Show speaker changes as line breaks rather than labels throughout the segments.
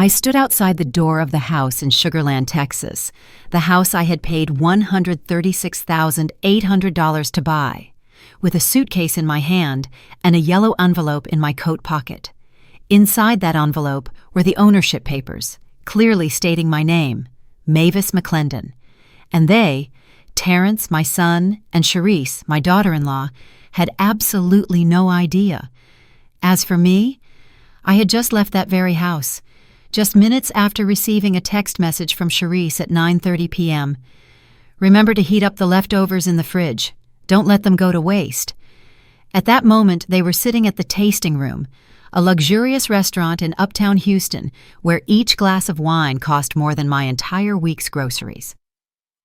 I stood outside the door of the house in Sugar Land, Texas, the house I had paid $136,800 to buy, with a suitcase in my hand and a yellow envelope in my coat pocket. Inside that envelope were the ownership papers, clearly stating my name, Mavis McClendon, and they, Terrence, my son, and Charisse, my daughter-in-law, had absolutely no idea. As for me, I had just left that very house, just minutes after receiving a text message from Charisse at 9:30 p.m. Remember to heat up the leftovers in the fridge. Don't let them go to waste. At that moment, they were sitting at the Tasting Room, a luxurious restaurant in uptown Houston where each glass of wine cost more than my entire week's groceries.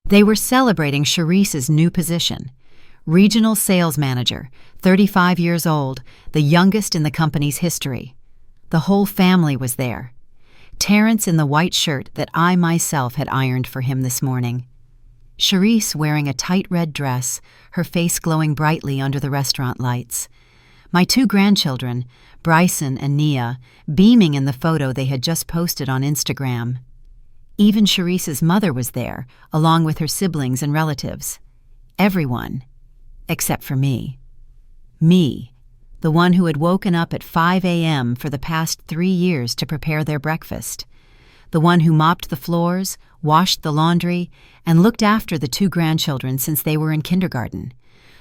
They were celebrating Charisse's new position, regional sales manager, 35 years old, the youngest in the company's history. The whole family was there. Terrence in the white shirt that I myself had ironed for him this morning. Charisse wearing a tight red dress, her face glowing brightly under the restaurant lights. My two grandchildren, Bryson and Nia, beaming in the photo they had just posted on Instagram. Even Charisse's mother was there, along with her siblings and relatives. Everyone, except for me. Me, the one who had woken up at 5 a.m. for the past 3 years to prepare their breakfast. The one who mopped the floors, washed the laundry, and looked after the two grandchildren since they were in kindergarten.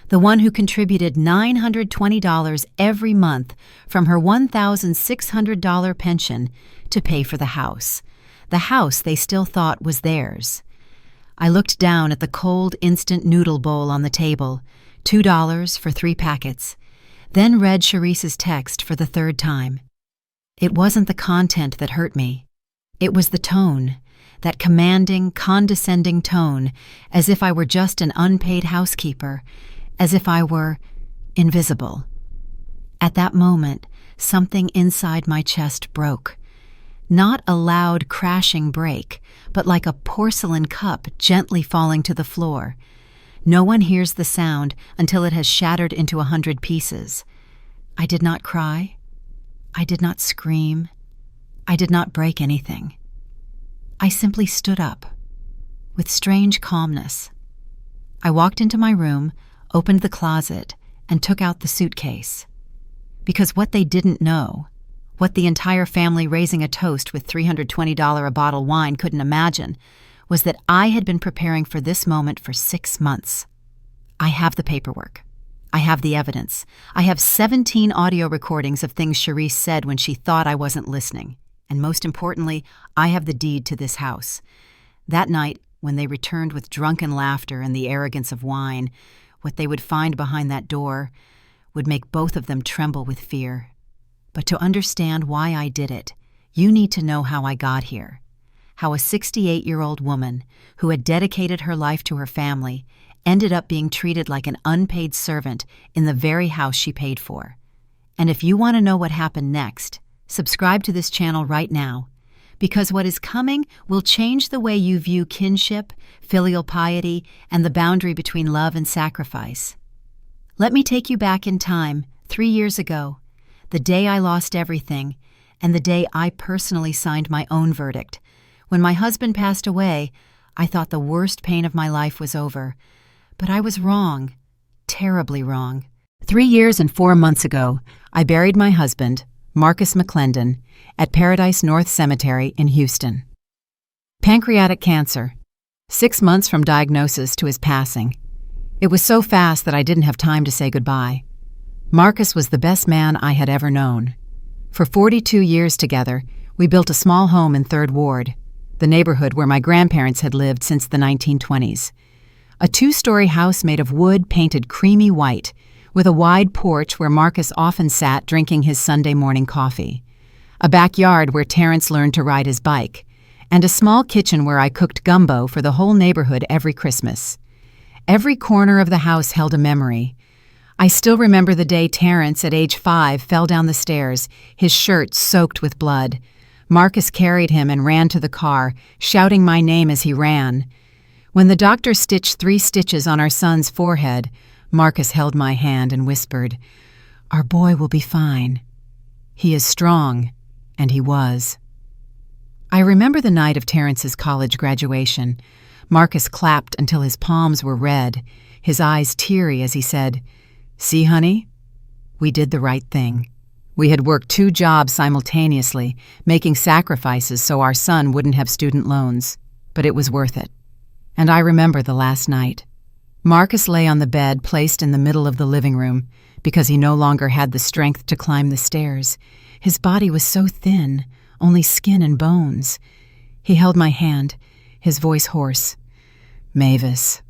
The one who contributed $920 every month from her $1,600 pension to pay for the house they still thought was theirs. I looked down at the cold instant noodle bowl on the table, $2 for 3 packets, then read Charisse's text for the third time. It wasn't the content that hurt me. It was the tone, that commanding, condescending tone, as if I were just an unpaid housekeeper, as if I were invisible. At that moment, something inside my chest broke. Not a loud crashing break, but like a porcelain cup gently falling to the floor. No one hears the sound until it has shattered into 100 pieces. I did not cry. I did not scream. I did not break anything. I simply stood up, with strange calmness. I walked into my room, opened the closet, and took out the suitcase. Because what they didn't know, what the entire family raising a toast with $320 a bottle wine couldn't imagine, was that I had been preparing for this moment for 6 months. I have the paperwork. I have the evidence. I have 17 audio recordings of things Charisse said when she thought I wasn't listening. And most importantly, I have the deed to this house. That night, when they returned with drunken laughter and the arrogance of wine, what they would find behind that door would make both of them tremble with fear. But to understand why I did it, you need to know how I got here. How a 68-year-old woman who had dedicated her life to her family ended up being treated like an unpaid servant in the very house she paid for. And if you want to know what happened next, subscribe to this channel right now, because what is coming will change the way you view kinship, filial piety, and the boundary between love and sacrifice. Let me take you back in time, 3 years ago, the day I lost everything, and the day I personally signed my own verdict. When my husband passed away, I thought the worst pain of my life was over. But I was wrong, terribly wrong. 3 years and 4 months ago, I buried my husband, Marcus McClendon, at Paradise North Cemetery in Houston. Pancreatic cancer, 6 months from diagnosis to his passing. It was so fast that I didn't have time to say goodbye. Marcus was the best man I had ever known. For 42 years together, we built a small home in 3rd Ward, the neighborhood where my grandparents had lived since the 1920s. A 2-story house made of wood painted creamy white, with a wide porch where Marcus often sat drinking his Sunday morning coffee, a backyard where Terrence learned to ride his bike, and a small kitchen where I cooked gumbo for the whole neighborhood every Christmas. Every corner of the house held a memory. I still remember the day Terrence, at age 5, fell down the stairs, his shirt soaked with blood. Marcus carried him and ran to the car, shouting my name as he ran. When the doctor stitched 3 stitches on our son's forehead, Marcus held my hand and whispered, "Our boy will be fine. He is strong," and he was. I remember the night of Terrence's college graduation. Marcus clapped until his palms were red, his eyes teary as he said, "See, honey? We did the right thing." We had worked 2 jobs simultaneously, making sacrifices so our son wouldn't have student loans. But it was worth it. And I remember the last night. Marcus lay on the bed placed in the middle of the living room because he no longer had the strength to climb the stairs. His body was so thin, only skin and bones. He held my hand, his voice hoarse. "Mavis,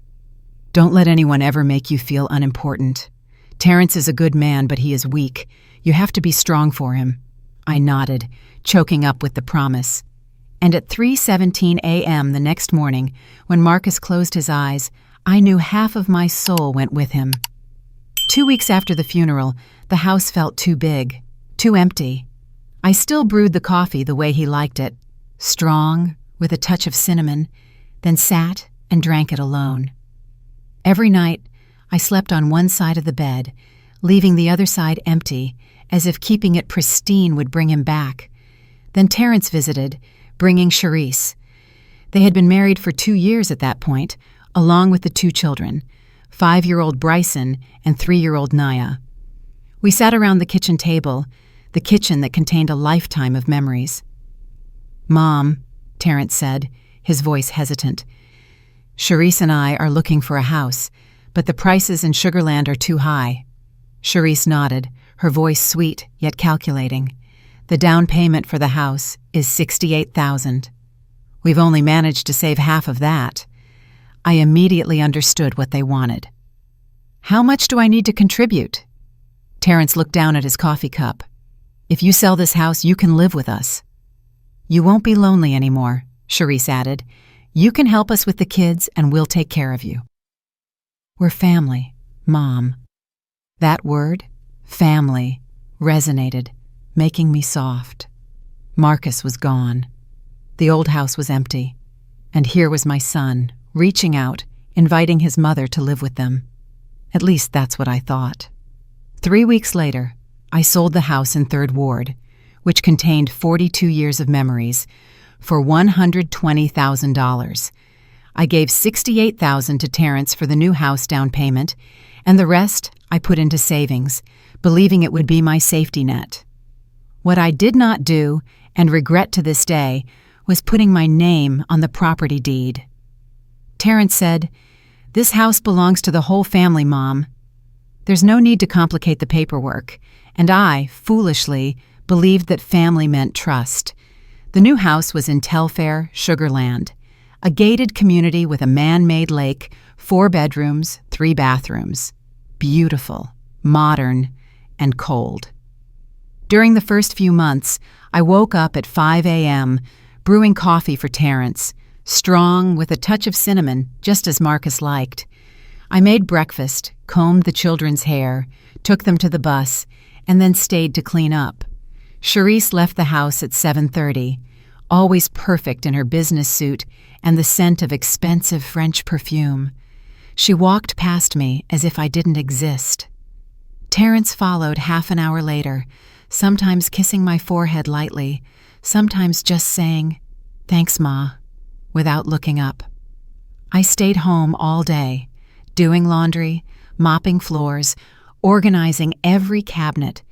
don't let anyone ever make you feel unimportant. Terrence is a good man, but he is weak. You have to be strong for him." I nodded, choking up with the promise. And at 3:17 a.m. the next morning, when Marcus closed his eyes, I knew half of my soul went with him. 2 weeks after the funeral, the house felt too big, too empty. I still brewed the coffee the way he liked it, strong, with a touch of cinnamon, then sat and drank it alone. Every night, I slept on one side of the bed, leaving the other side empty, as if keeping it pristine would bring him back. Then Terrence visited, bringing Charisse. They had been married for 2 years at that point, along with the 2 children, 5-year-old Bryson and 3-year-old Naya. We sat around the kitchen table, the kitchen that contained a lifetime of memories. "Mom," Terrence said, his voice hesitant, "Charisse and I are looking for a house, but the prices in Sugarland are too high." Charisse nodded, her voice sweet yet calculating. "The down payment for the house is $68,000. We've only managed to save half of that." I immediately understood what they wanted. "How much do I need to contribute?" Terrence looked down at his coffee cup. "If you sell this house, you can live with us." "You won't be lonely anymore," Charisse added. "You can help us with the kids and we'll take care of you." "We're family, Mom." That word, family, resonated, making me soft. Marcus was gone. The old house was empty. And here was my son, reaching out, inviting his mother to live with them. At least that's what I thought. 3 weeks later, I sold the house in 3rd Ward, which contained 42 years of memories, for $120,000. I gave $68,000 to Terrence for the new house down payment, and the rest I put into savings, believing it would be my safety net. What I did not do, and regret to this day, was putting my name on the property deed. Terrence said, "This house belongs to the whole family, Mom." There's no need to complicate the paperwork, and I, foolishly, believed that family meant trust. The new house was in Telfair, Sugarland, a gated community with a man-made lake, 4 bedrooms, 3 bathrooms. Beautiful, modern, and cold. During the first few months, I woke up at 5 a.m., brewing coffee for Terrence, strong with a touch of cinnamon, just as Marcus liked. I made breakfast, combed the children's hair, took them to the bus, and then stayed to clean up. Charisse left the house at 7:30, always perfect in her business suit and the scent of expensive French perfume. She walked past me as if I didn't exist. Terrence followed half an hour later, sometimes kissing my forehead lightly, sometimes just saying, "Thanks, Ma," without looking up. I stayed home all day, doing laundry, mopping floors, organizing every cabinet.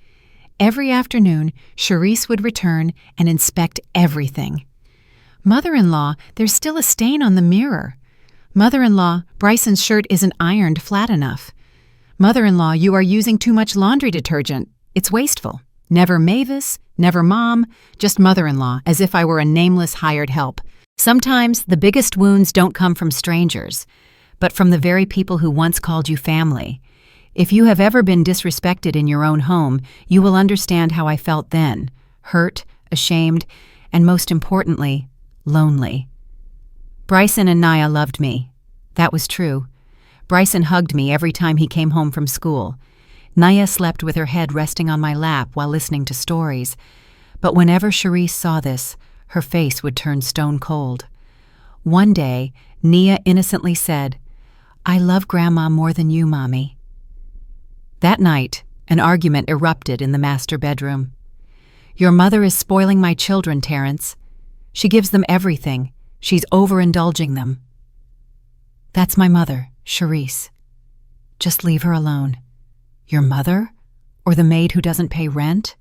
Every afternoon, Charisse would return and inspect everything. "Mother-in-law, there's still a stain on the mirror." "Mother-in-law, Bryson's shirt isn't ironed flat enough." "Mother-in-law, you are using too much laundry detergent. It's wasteful." Never Mavis, never Mom, just mother-in-law, as if I were a nameless hired help. Sometimes the biggest wounds don't come from strangers, but from the very people who once called you family. If you have ever been disrespected in your own home, you will understand how I felt then, hurt, ashamed, and most importantly, lonely. Bryson and Naya loved me. That was true. Bryson hugged me every time he came home from school. Naya slept with her head resting on my lap while listening to stories. But whenever Charisse saw this, her face would turn stone cold. One day, Nia innocently said, "I love Grandma more than you, Mommy." That night, an argument erupted in the master bedroom. "Your mother is spoiling my children, Terrence." She gives them everything. She's overindulging them. That's my mother, Charisse. Just leave her alone. Your mother? Or the maid who doesn't pay rent?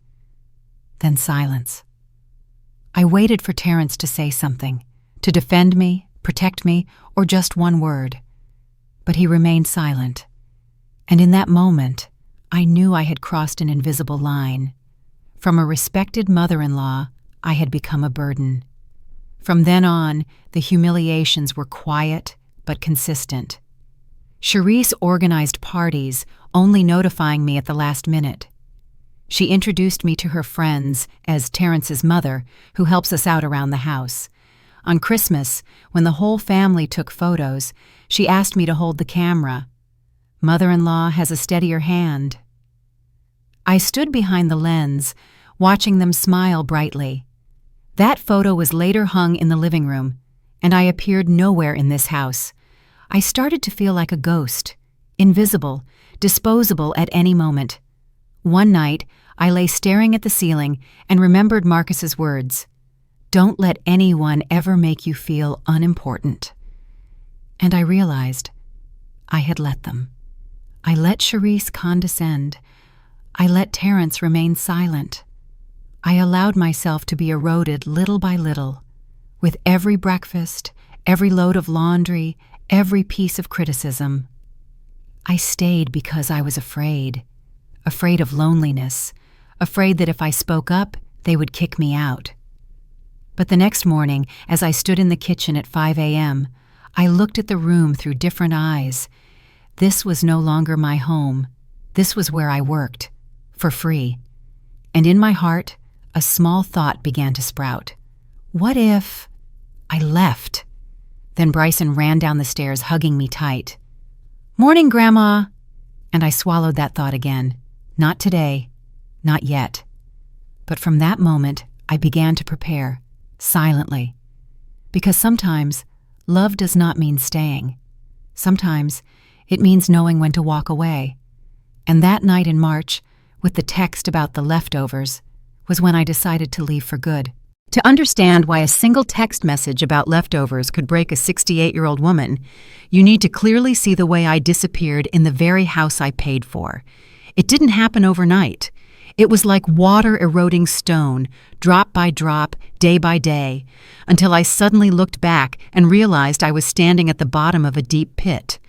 Then silence. I waited for Terrence to say something, to defend me, protect me, or just one word. But he remained silent. And in that moment, I knew I had crossed an invisible line. From a respected mother-in-law, I had become a burden. From then on, the humiliations were quiet but consistent. Charisse organized parties, only notifying me at the last minute. She introduced me to her friends as Terrence's mother, who helps us out around the house. On Christmas, when the whole family took photos, she asked me to hold the camera. Mother-in-law has a steadier hand. I stood behind the lens, watching them smile brightly. That photo was later hung in the living room, and I appeared nowhere in this house. I started to feel like a ghost, invisible, disposable at any moment. One night, I lay staring at the ceiling and remembered Marcus's words, "Don't let anyone ever make you feel unimportant." And I realized I had let them. I let Charisse condescend. I let Terrence remain silent. I allowed myself to be eroded little by little. With every breakfast, every load of laundry, every piece of criticism. I stayed because I was afraid of loneliness, afraid that if I spoke up, they would kick me out. But the next morning, as I stood in the kitchen at 5 a.m., I looked at the room through different eyes. This was no longer my home. This was where I worked, for free. And in my heart, a small thought began to sprout. What if I left? Then Bryson ran down the stairs, hugging me tight. "Morning, Grandma!" And I swallowed that thought again. Not today. Not yet. But from that moment, I began to prepare, silently. Because sometimes, love does not mean staying. Sometimes, it means knowing when to walk away. And that night in March, with the text about the leftovers, was when I decided to leave for good. To understand why a single text message about leftovers could break a 68-year-old woman, you need to clearly see the way I disappeared in the very house I paid for. It didn't happen overnight. It was like water eroding stone, drop by drop, day by day, until I suddenly looked back and realized I was standing at the bottom of a deep pit.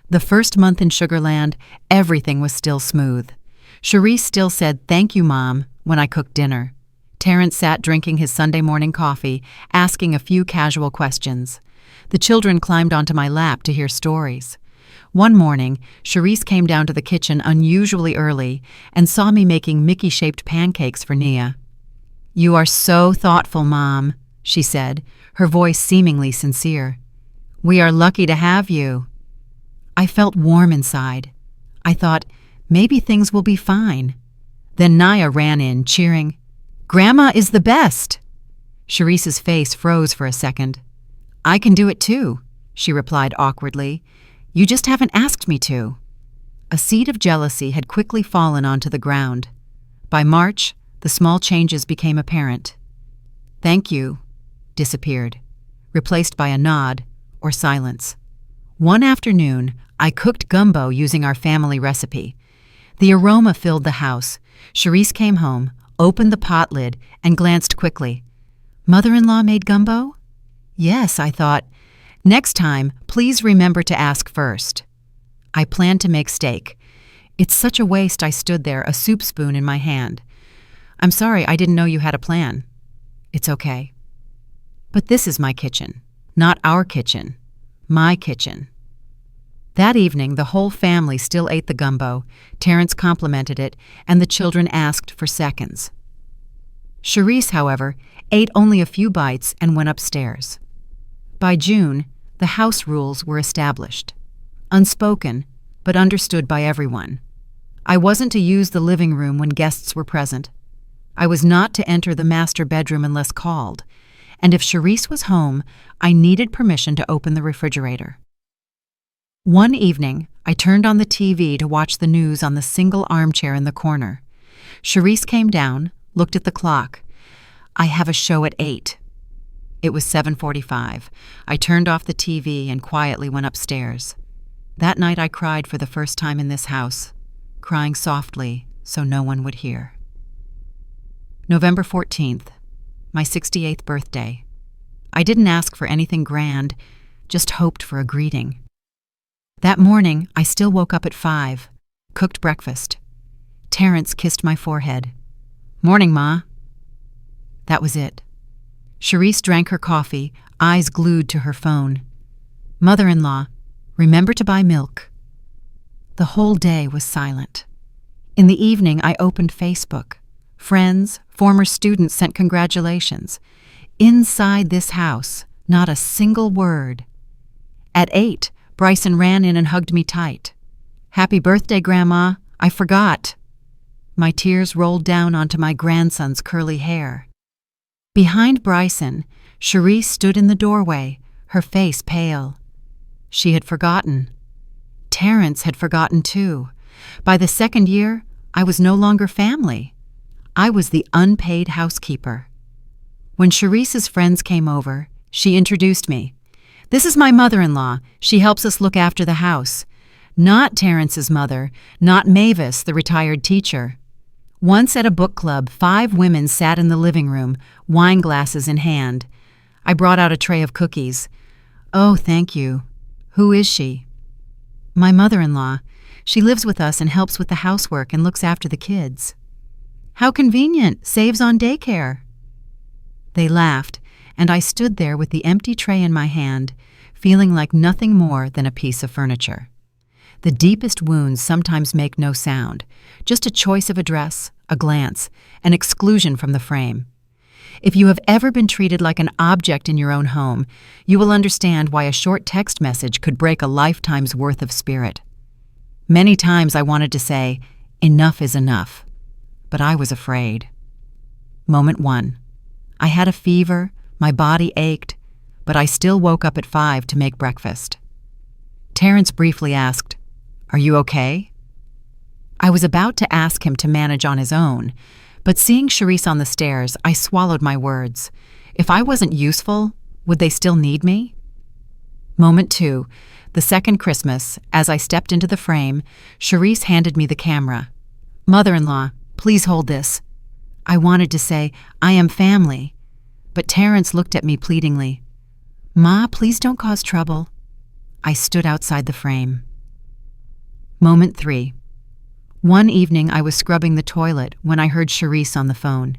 The first month in Sugarland, everything was still smooth. Charisse still said, "Thank you, Mom," when I cooked dinner. Terrence sat drinking his Sunday morning coffee, asking a few casual questions. The children climbed onto my lap to hear stories. One morning, Charisse came down to the kitchen unusually early and saw me making Mickey-shaped pancakes for Nia. "You are so thoughtful, Mom," she said, her voice seemingly sincere. "We are lucky to have you." I felt warm inside. I thought, maybe things will be fine. Then Nia ran in, cheering, "Grandma is the best!" Charisse's face froze for a second. "I can do it too," she replied awkwardly. "You just haven't asked me to." A seed of jealousy had quickly fallen onto the ground. By March, the small changes became apparent. "Thank you" disappeared, replaced by a nod or silence. One afternoon, I cooked gumbo using our family recipe. The aroma filled the house. Charisse came home, opened the pot lid, and glanced quickly. "Mother-in-law made gumbo?" "Yes," I thought. "Next time, please remember to ask first." I planned to make steak. It's such a waste. I stood there, a soup spoon in my hand. "I'm sorry, I didn't know you had a plan." "It's okay." But this is my kitchen, not our kitchen, my kitchen. That evening, the whole family still ate the gumbo. Terrence complimented it, and the children asked for seconds. Charisse, however, ate only a few bites and went upstairs. By June, the house rules were established. Unspoken, but understood by everyone. I wasn't to use the living room when guests were present. I was not to enter the master bedroom unless called, and if Charisse was home, I needed permission to open the refrigerator. One evening, I turned on the TV to watch the news on the single armchair in the corner. Charisse came down, looked at the clock. "I have a show at 8. It was 7:45. I turned off the TV and quietly went upstairs. That night I cried for the first time in this house, crying softly so no one would hear. November 14th, my 68th birthday. I didn't ask for anything grand, just hoped for a greeting. That morning, I still woke up at 5, cooked breakfast. Terrence kissed my forehead. "Morning, Ma." That was it. Charisse drank her coffee, eyes glued to her phone. "Mother-in-law, remember to buy milk." The whole day was silent. In the evening, I opened Facebook. Friends, former students sent congratulations. Inside this house, not a single word. At 8, Bryson ran in and hugged me tight. "Happy birthday, Grandma. I forgot." My tears rolled down onto my grandson's curly hair. Behind Bryson, Charisse stood in the doorway, her face pale. She had forgotten. Terrence had forgotten too. By the second year, I was no longer family. I was the unpaid housekeeper. When Charisse's friends came over, she introduced me. "This is my mother-in-law. She helps us look after the house." Not Terrence's mother, not Mavis, the retired teacher. Once at a book club, 5 women sat in the living room, wine glasses in hand. I brought out a tray of cookies. "Oh, thank you. Who is she?" "My mother-in-law. She lives with us and helps with the housework and looks after the kids." "How convenient. Saves on daycare." They laughed, and I stood there with the empty tray in my hand, feeling like nothing more than a piece of furniture. The deepest wounds sometimes make no sound, just a choice of address, a glance, an exclusion from the frame. If you have ever been treated like an object in your own home, you will understand why a short text message could break a lifetime's worth of spirit. Many times I wanted to say, "Enough is enough," but I was afraid. Moment 1. I had a fever, my body ached, but I still woke up at 5 to make breakfast. Terrence briefly asked, "Are you okay?" I was about to ask him to manage on his own, but seeing Charisse on the stairs, I swallowed my words. If I wasn't useful, would they still need me? Moment 2, the second Christmas, as I stepped into the frame, Charisse handed me the camera. "Mother-in-law, please hold this." I wanted to say, "I am family," but Terrence looked at me pleadingly. "Ma, please don't cause trouble." I stood outside the frame. Moment 3. One evening I was scrubbing the toilet when I heard Charisse on the phone.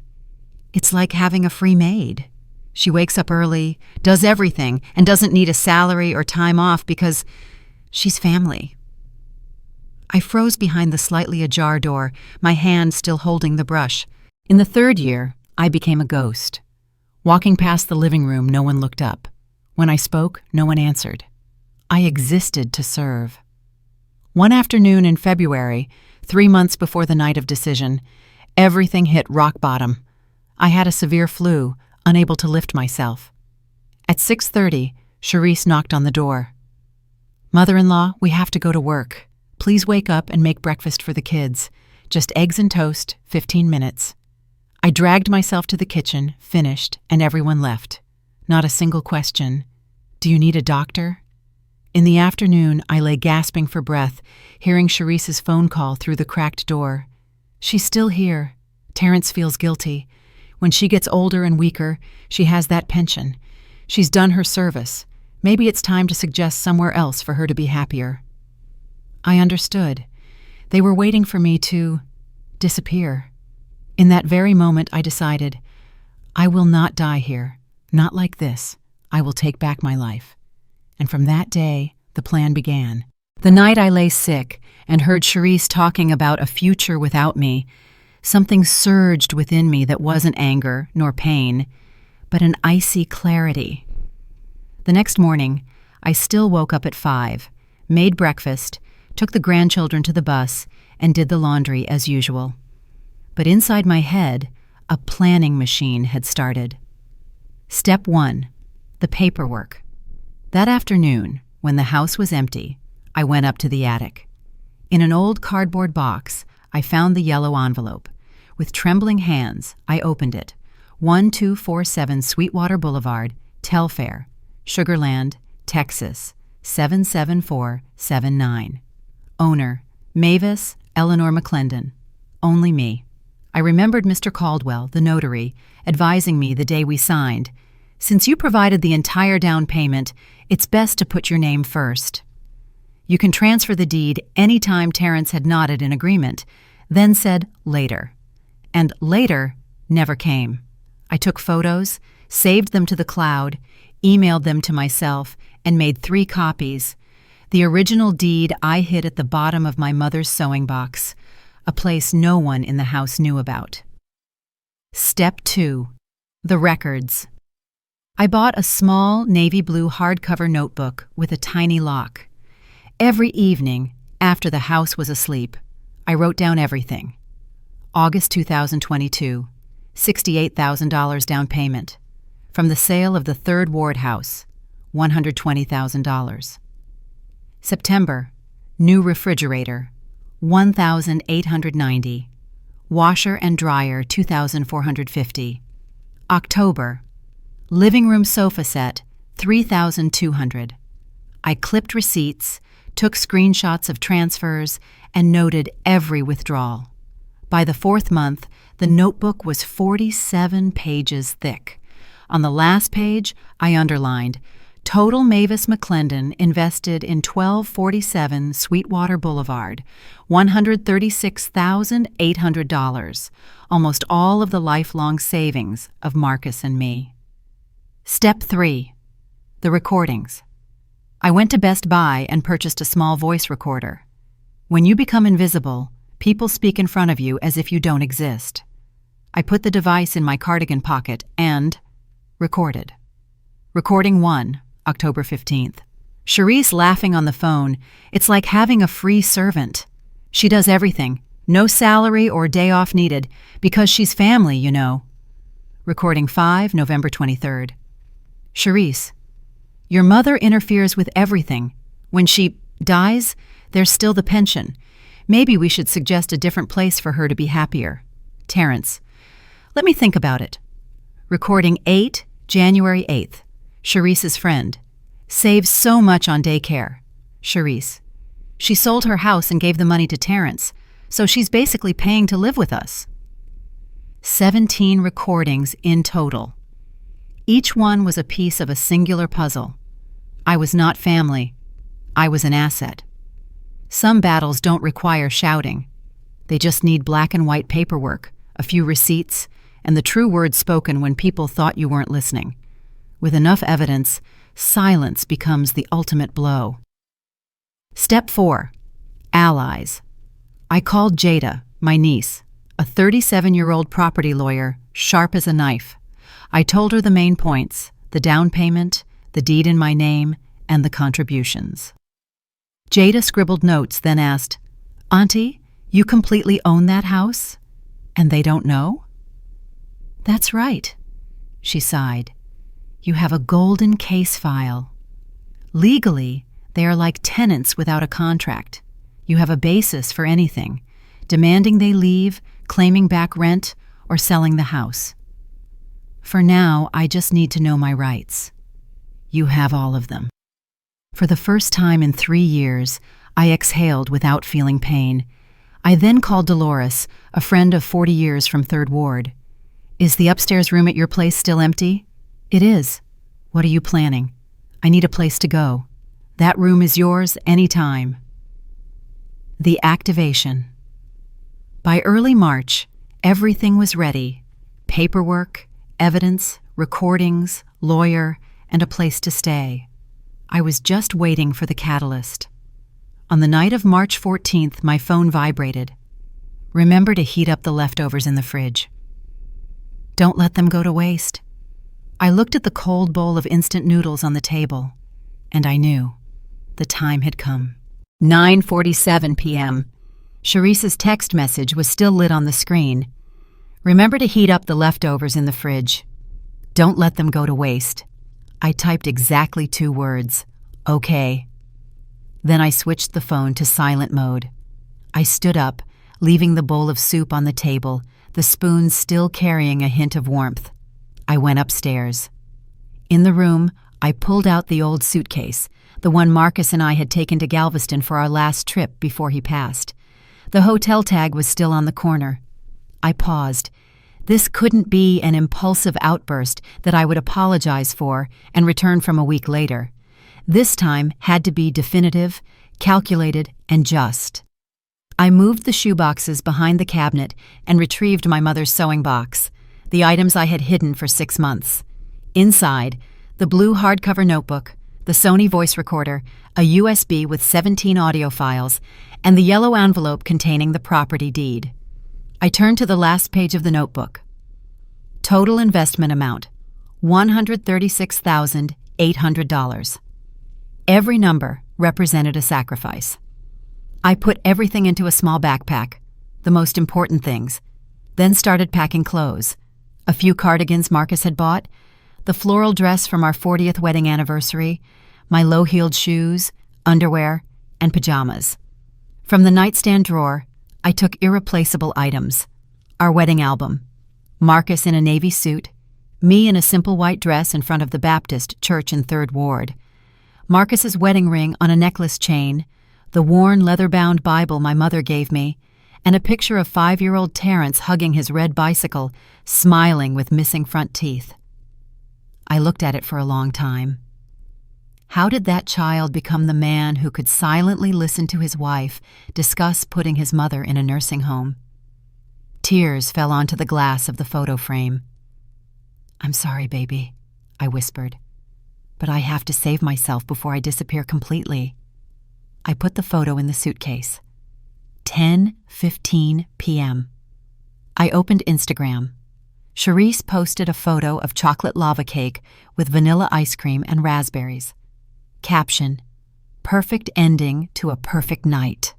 It's like having a free maid. She wakes up early, does everything, and doesn't need a salary or time off because she's family. I froze behind the slightly ajar door, my hand still holding the brush. In the 3rd year, I became a ghost. Walking past the living room, no one looked up. When I spoke, no one answered. I existed to serve. One afternoon in February, 3 months before the night of decision, everything hit rock bottom. I had a severe flu, unable to lift myself. At 6:30, Charisse knocked on the door. "Mother-in-law, we have to go to work. Please wake up and make breakfast for the kids. Just eggs and toast, 15 minutes. I dragged myself to the kitchen, finished, and everyone left. Not a single question. "Do you need a doctor?" In the afternoon, I lay gasping for breath, hearing Charisse's phone call through the cracked door. "She's still here. Terrence feels guilty. When she gets older and weaker, she has that pension. She's done her service. Maybe it's time to suggest somewhere else for her to be happier." I understood. They were waiting for me to disappear. In that very moment, I decided, I will not die here. Not like this. I will take back my life. And from that day, the plan began. The night I lay sick and heard Charisse talking about a future without me, something surged within me that wasn't anger nor pain, but an icy clarity. The next morning, I still woke up at 5, made breakfast, took the grandchildren to the bus, and did the laundry as usual. But inside my head, a planning machine had started. Step 1, the paperwork. That afternoon, when the house was empty, I went up to the attic. In an old cardboard box, I found the yellow envelope. With trembling hands, I opened it. 1247 Sweetwater Boulevard, Telfair, Sugarland, Texas, 77479. Owner, Mavis Eleanor McClendon. Only me. I remembered Mr. Caldwell, the notary, advising me the day we signed, "Since you provided the entire down payment, it's best to put your name first. You can transfer the deed any time." Terrence had nodded in agreement, then said later. And later never came. I took photos, saved them to the cloud, emailed them to myself, and made 3 copies. The original deed I hid at the bottom of my mother's sewing box, a place no one in the house knew about. Step 2. The records. I bought a small navy blue hardcover notebook with a tiny lock. Every evening, after the house was asleep, I wrote down everything. August 2022, $68,000 down payment. From the sale of the 3rd Ward house, $120,000. September, new refrigerator, $1,890. Washer and dryer, $2,450. October, living room sofa set, $3,200. I clipped receipts, took screenshots of transfers, and noted every withdrawal. By the 4th month, the notebook was 47 pages thick. On the last page, I underlined, "Total Mavis McClendon invested in 1247 Sweetwater Boulevard, $136,800, almost all of the lifelong savings of Marcus and me." Step 3. The recordings. I went to Best Buy and purchased a small voice recorder. When you become invisible, people speak in front of you as if you don't exist. I put the device in my cardigan pocket and recorded. Recording 1, October 15th. Charisse laughing on the phone. It's like having a free servant. She does everything, no salary or day off needed, because she's family, you know. Recording 5, November 23rd. Charisse, your mother interferes with everything. When she dies, there's still the pension. Maybe we should suggest a different place for her to be happier. Terrence, let me think about it. Recording 8, January 8th. Charisse's friend. Saves so much on daycare. Charisse, she sold her house and gave the money to Terrence, so she's basically paying to live with us. 17 recordings in total. Each one was a piece of a singular puzzle. I was not family. I was an asset. Some battles don't require shouting. They just need black and white paperwork, a few receipts, and the true words spoken when people thought you weren't listening. With enough evidence, silence becomes the ultimate blow. Step 4. Allies. I called Jada, my niece, a 37-year-old property lawyer, sharp as a knife. I told her the main points, the down payment, the deed in my name, and the contributions. Jada scribbled notes, then asked, "Auntie, you completely own that house? And they don't know?" "That's right," she sighed. "You have a golden case file. Legally, they are like tenants without a contract. You have a basis for anything, demanding they leave, claiming back rent, or selling the house. For now, I just need to know my rights. You have all of them." For the first time in 3 years, I exhaled without feeling pain. I then called Dolores, a friend of 40 years from 3rd Ward. "Is the upstairs room at your place still empty?" "It is." "What are you planning?" "I need a place to go." "That room is yours anytime." The activation. By early March, everything was ready. Paperwork, evidence, recordings, lawyer, and a place to stay. I was just waiting for the catalyst. On the night of March 14th, my phone vibrated. "Remember to heat up the leftovers in the fridge. Don't let them go to waste." I looked at the cold bowl of instant noodles on the table, and I knew the time had come. 9:47 p.m. Charisse's text message was still lit on the screen. "Remember to heat up the leftovers in the fridge. Don't let them go to waste." I typed exactly 2 words, "Okay." Then I switched the phone to silent mode. I stood up, leaving the bowl of soup on the table, the spoon still carrying a hint of warmth. I went upstairs. In the room, I pulled out the old suitcase, the one Marcus and I had taken to Galveston for our last trip before he passed. The hotel tag was still on the corner. I paused. This couldn't be an impulsive outburst that I would apologize for and return from a week later. This time had to be definitive, calculated, and just. I moved the shoeboxes behind the cabinet and retrieved my mother's sewing box, the items I had hidden for 6 months. Inside, the blue hardcover notebook, the Sony voice recorder, a USB with 17 audio files, and the yellow envelope containing the property deed. I turned to the last page of the notebook. Total investment amount, $136,800. Every number represented a sacrifice. I put everything into a small backpack, the most important things, then started packing clothes. A few cardigans Marcus had bought, the floral dress from our 40th wedding anniversary, my low-heeled shoes, underwear, and pajamas. From the nightstand drawer, I took irreplaceable items. Our wedding album, Marcus in a navy suit, me in a simple white dress in front of the Baptist church in 3rd Ward, Marcus's wedding ring on a necklace chain, the worn leather-bound Bible my mother gave me, and a picture of 5-year-old Terrence hugging his red bicycle, smiling with missing front teeth. I looked at it for a long time. How did that child become the man who could silently listen to his wife discuss putting his mother in a nursing home? Tears fell onto the glass of the photo frame. "I'm sorry, baby," I whispered, "but I have to save myself before I disappear completely." I put the photo in the suitcase. 10:15 p.m. I opened Instagram. Charisse posted a photo of chocolate lava cake with vanilla ice cream and raspberries. Caption, "Perfect ending to a perfect night."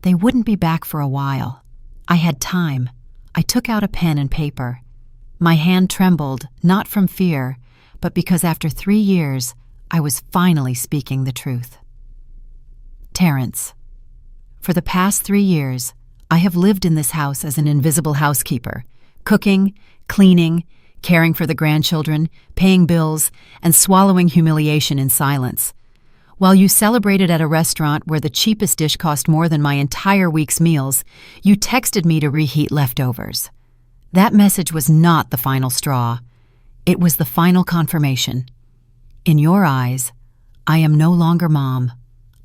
They wouldn't be back for a while. I had time. I took out a pen and paper. My hand trembled, not from fear, but because after 3 years, I was finally speaking the truth. Terrence. For the past 3 years, I have lived in this house as an invisible housekeeper, cooking, cleaning, caring for the grandchildren, paying bills, and swallowing humiliation in silence. While you celebrated at a restaurant where the cheapest dish cost more than my entire week's meals, you texted me to reheat leftovers. That message was not the final straw. It was the final confirmation. In your eyes, I am no longer mom.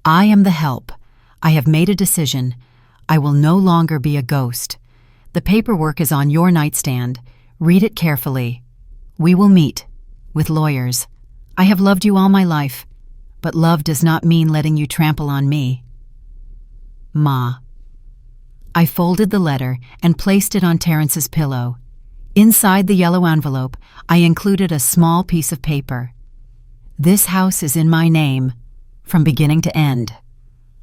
I am the help. I have made a decision. I will no longer be a ghost. The paperwork is on your nightstand. Read it carefully. We will meet, with lawyers. I have loved you all my life, but love does not mean letting you trample on me. Ma. I folded the letter and placed it on Terrence's pillow. Inside the yellow envelope, I included a small piece of paper. This house is in my name, from beginning to end.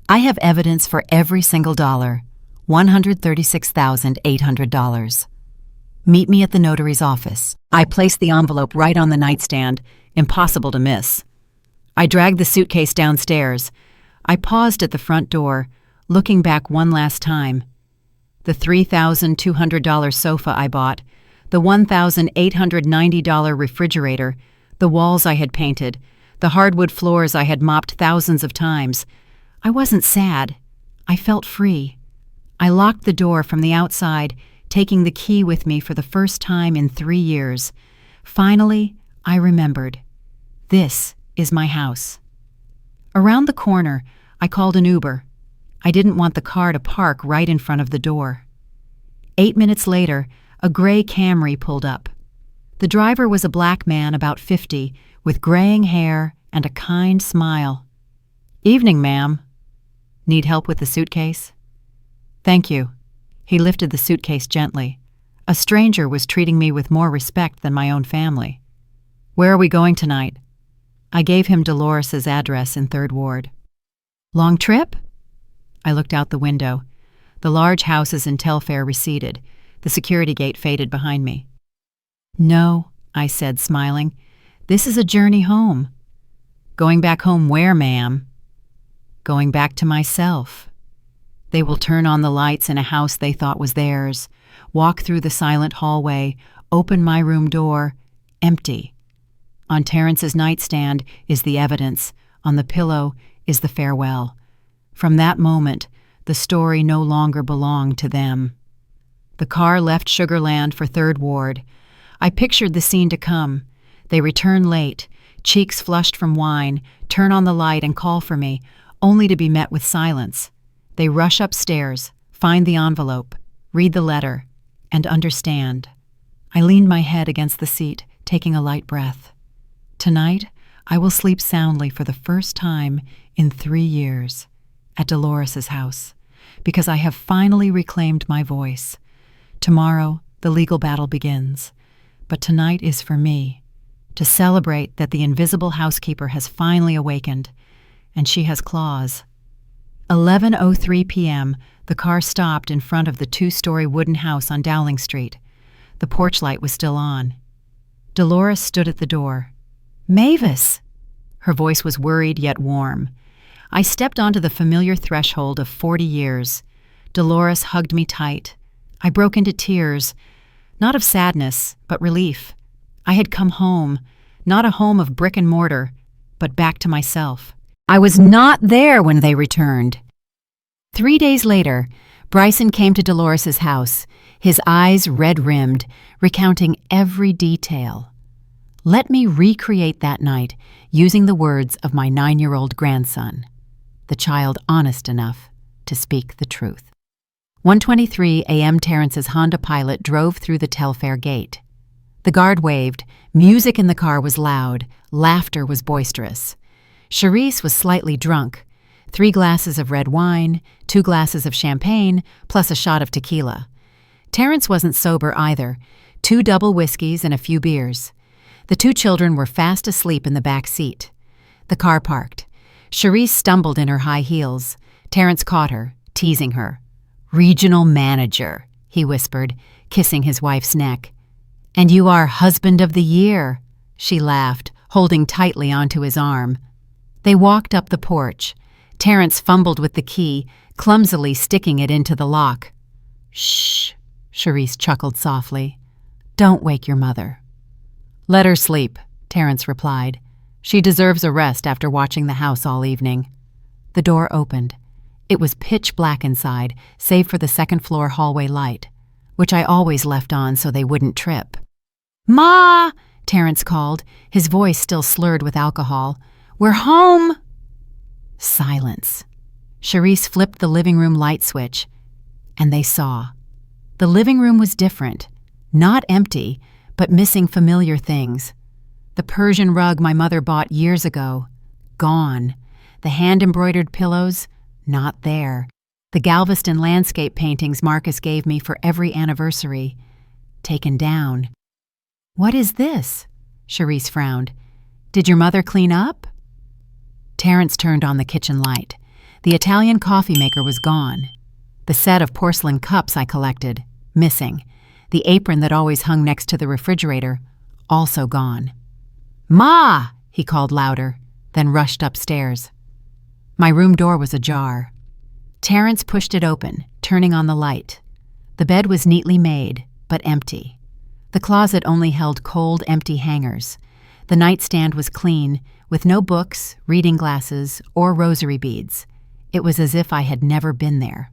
I have evidence for every single dollar, $136,800. Meet me at the notary's office. I placed the envelope right on the nightstand, impossible to miss. I dragged the suitcase downstairs. I paused at the front door, looking back one last time. The $3,200 sofa I bought, the $1,890 refrigerator, the walls I had painted, the hardwood floors I had mopped thousands of times. I wasn't sad. I felt free. I locked the door from the outside, taking the key with me for the first time in 3 years. Finally, I remembered. This is my house. Around the corner, I called an Uber. I didn't want the car to park right in front of the door. 8 minutes later, a gray Camry pulled up. The driver was a black man about 50, with graying hair and a kind smile. "Evening, ma'am. Need help with the suitcase?" "Thank you." He lifted the suitcase gently. A stranger was treating me with more respect than my own family. "Where are we going tonight?" I gave him Dolores's address in 3rd Ward. "Long trip?" I looked out the window. The large houses in Telfair receded. The security gate faded behind me. "No," I said, smiling. "This is a journey home." "Going back home where, ma'am?" "Going back to myself." They will turn on the lights in a house they thought was theirs, walk through the silent hallway, open my room door, empty. On Terrence's nightstand is the evidence. On the pillow is the farewell. From that moment, the story no longer belonged to them. The car left Sugarland for Third Ward. I pictured the scene to come. They return late, cheeks flushed from wine, turn on the light and call for me, only to be met with silence. They rush upstairs, find the envelope, read the letter, and understand. I leaned my head against the seat, taking a light breath. Tonight, I will sleep soundly for the first time in 3 years at Dolores's house, because I have finally reclaimed my voice. Tomorrow, the legal battle begins, but tonight is for me, to celebrate that the invisible housekeeper has finally awakened, and she has claws. 11:03 p.m., the car stopped in front of the 2-story wooden house on Dowling Street. The porch light was still on. Dolores stood at the door. "Mavis!" Her voice was worried yet warm. I stepped onto the familiar threshold of 40 years. Dolores hugged me tight. I broke into tears, not of sadness, but relief. I had come home, not a home of brick and mortar, but back to myself. I was not there when they returned. 3 days later, Bryson came to Dolores's house, his eyes red-rimmed, recounting every detail. Let me recreate that night using the words of my 9-year-old grandson, the child honest enough to speak the truth. 1:23 a.m. Terrence's Honda Pilot drove through the Telfair gate. The guard waved. Music in the car was loud. Laughter was boisterous. Charisse was slightly drunk. 3 glasses of red wine, 2 glasses of champagne, plus a shot of tequila. Terrence wasn't sober either. 2 double whiskeys and a few beers. The 2 children were fast asleep in the back seat. The car parked. Charisse stumbled in her high heels. Terrence caught her, teasing her. "Regional manager," he whispered, kissing his wife's neck. "And you are husband of the year," she laughed, holding tightly onto his arm. They walked up the porch. Terrence fumbled with the key, clumsily sticking it into the lock. "Shh," Charisse chuckled softly. "Don't wake your mother." "Let her sleep," Terrence replied. "She deserves a rest after watching the house all evening." The door opened. It was pitch black inside, save for the second-floor hallway light, which I always left on so they wouldn't trip. "Ma!" Terrence called, his voice still slurred with alcohol. "We're home!" Silence. Charisse flipped the living room light switch, and they saw. The living room was different, not empty, but missing familiar things. The Persian rug my mother bought years ago, gone. The hand-embroidered pillows, not there. The Galveston landscape paintings Marcus gave me for every anniversary, taken down. "What is this?" Charisse frowned. "Did your mother clean up?" Terrence turned on the kitchen light. The Italian coffee maker was gone. The set of porcelain cups I collected, missing. The apron that always hung next to the refrigerator, also gone. "Ma!" he called louder, then rushed upstairs. My room door was ajar. Terrence pushed it open, turning on the light. The bed was neatly made, but empty. The closet only held cold, empty hangers. The nightstand was clean, with no books, reading glasses, or rosary beads. It was as if I had never been there.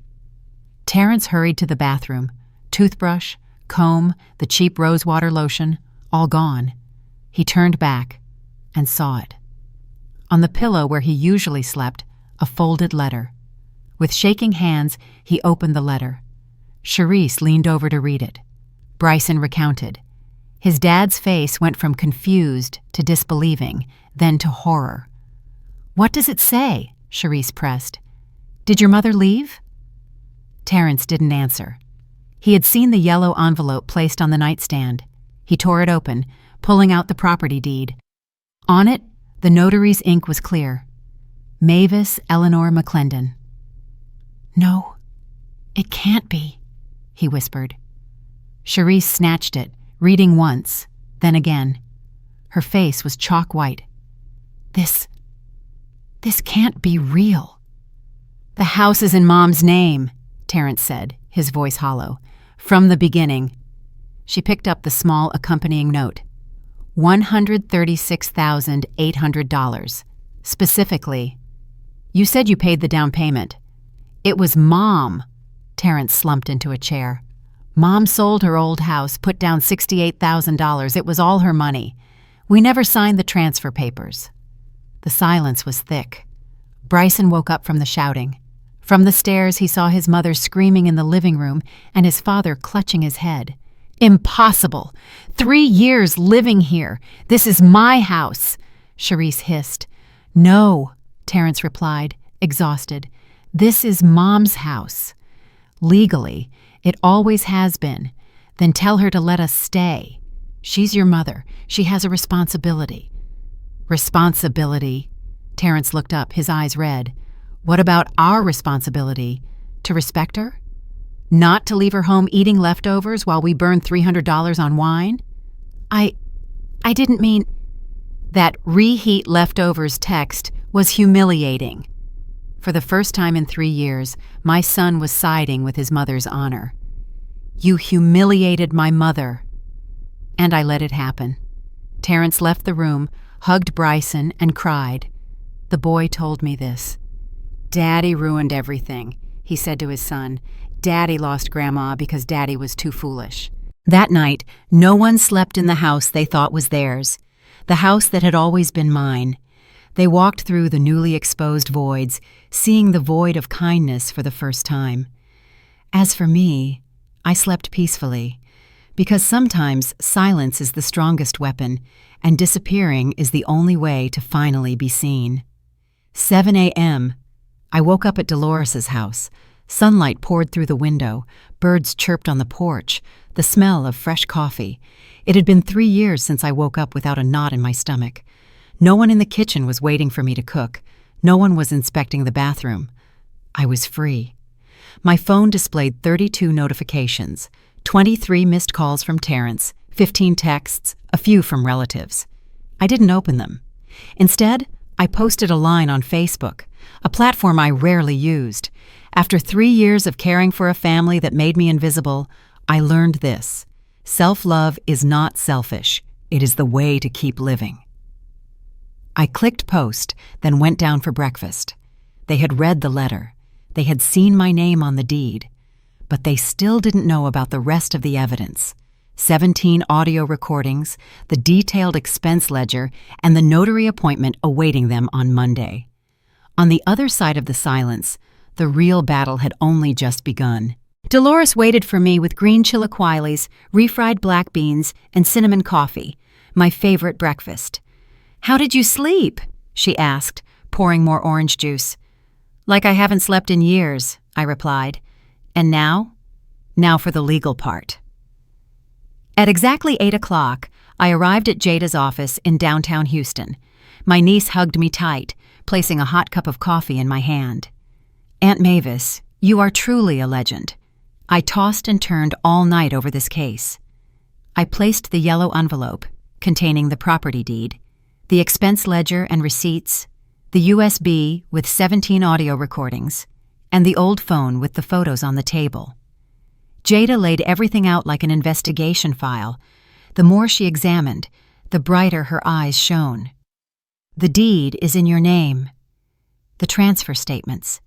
Terrence hurried to the bathroom. Toothbrush, comb, the cheap rosewater lotion, all gone. He turned back and saw it. On the pillow where he usually slept, a folded letter. With shaking hands, he opened the letter. Charisse leaned over to read it. Bryson recounted. His dad's face went from confused to disbelieving, then to horror. "What does it say?" Charisse pressed. "Did your mother leave?" Terrence didn't answer. He had seen the yellow envelope placed on the nightstand. He tore it open, pulling out the property deed. On it, the notary's ink was clear. Mavis Eleanor McClendon. "No, it can't be," he whispered. Charisse snatched it, reading once, then again. Her face was chalk white. This can't be real." "The house is in Mom's name," Terrence said, his voice hollow. "From the beginning." She picked up the small accompanying note. $136,800. Specifically, you said you paid the down payment. It was Mom. Terrence slumped into a chair. Mom sold her old house, put down $68,000. It was all her money. We never signed the transfer papers. The silence was thick. Bryson woke up from the shouting. From the stairs, he saw his mother screaming in the living room and his father clutching his head. Impossible! 3 years living here. This is my house, Charisse hissed. No, Terrence replied, exhausted. This is Mom's house. Legally, it always has been. Then tell her to let us stay. She's your mother. She has a responsibility. Responsibility? Terrence looked up, his eyes red. What about our responsibility? To respect her? Not to leave her home eating leftovers while we burn $300 on wine? I didn't mean... That reheat leftovers text was humiliating. For the first time in 3 years, my son was siding with his mother's honor. You humiliated my mother. And I let it happen. Terrence left the room, hugged Bryson, and cried. The boy told me this. Daddy ruined everything, he said to his son. Daddy lost Grandma because Daddy was too foolish. That night, no one slept in the house they thought was theirs, the house that had always been mine. They walked through the newly exposed voids, seeing the void of kindness for the first time. As for me, I slept peacefully, because sometimes silence is the strongest weapon, and disappearing is the only way to finally be seen. 7 a.m. I woke up at Dolores's house. Sunlight poured through the window, birds chirped on the porch, the smell of fresh coffee. It had been 3 years since I woke up without a knot in my stomach. No one in the kitchen was waiting for me to cook. No one was inspecting the bathroom. I was free. My phone displayed 32 notifications, 23 missed calls from Terrence, 15 texts, a few from relatives. I didn't open them. Instead, I posted a line on Facebook, a platform I rarely used. After 3 years of caring for a family that made me invisible, I learned this. Self-love is not selfish. It is the way to keep living. I clicked post, then went down for breakfast. They had read the letter. They had seen my name on the deed. But they still didn't know about the rest of the evidence. 17 audio recordings, the detailed expense ledger, and the notary appointment awaiting them on Monday. On the other side of the silence, the real battle had only just begun. Dolores waited for me with green chilaquiles, refried black beans, and cinnamon coffee, my favorite breakfast. "How did you sleep?" she asked, pouring more orange juice. "Like I haven't slept in years," I replied. "And now? Now for the legal part." At exactly 8 o'clock, I arrived at Jada's office in downtown Houston. My niece hugged me tight, placing a hot cup of coffee in my hand. "Aunt Mavis, you are truly a legend." I tossed and turned all night over this case. I placed the yellow envelope, containing the property deed, the expense ledger and receipts, the USB with 17 audio recordings, and the old phone with the photos on the table. Jada laid everything out like an investigation file. The more she examined, the brighter her eyes shone. "The deed is in your name. The transfer statements,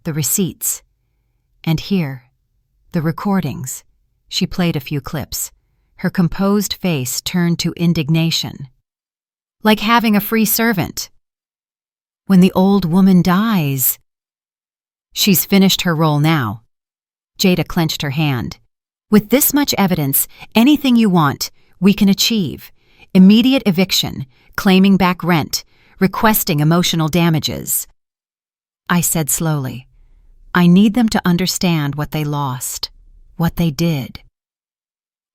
the receipts, and here, the recordings." She played a few clips. Her composed face turned to indignation. "Like having a free servant. When the old woman dies..." "She's finished her role now." Jada clenched her hand. "With this much evidence, anything you want, we can achieve. Immediate eviction, claiming back rent, requesting emotional damages." I said slowly, "I need them to understand what they lost, what they did,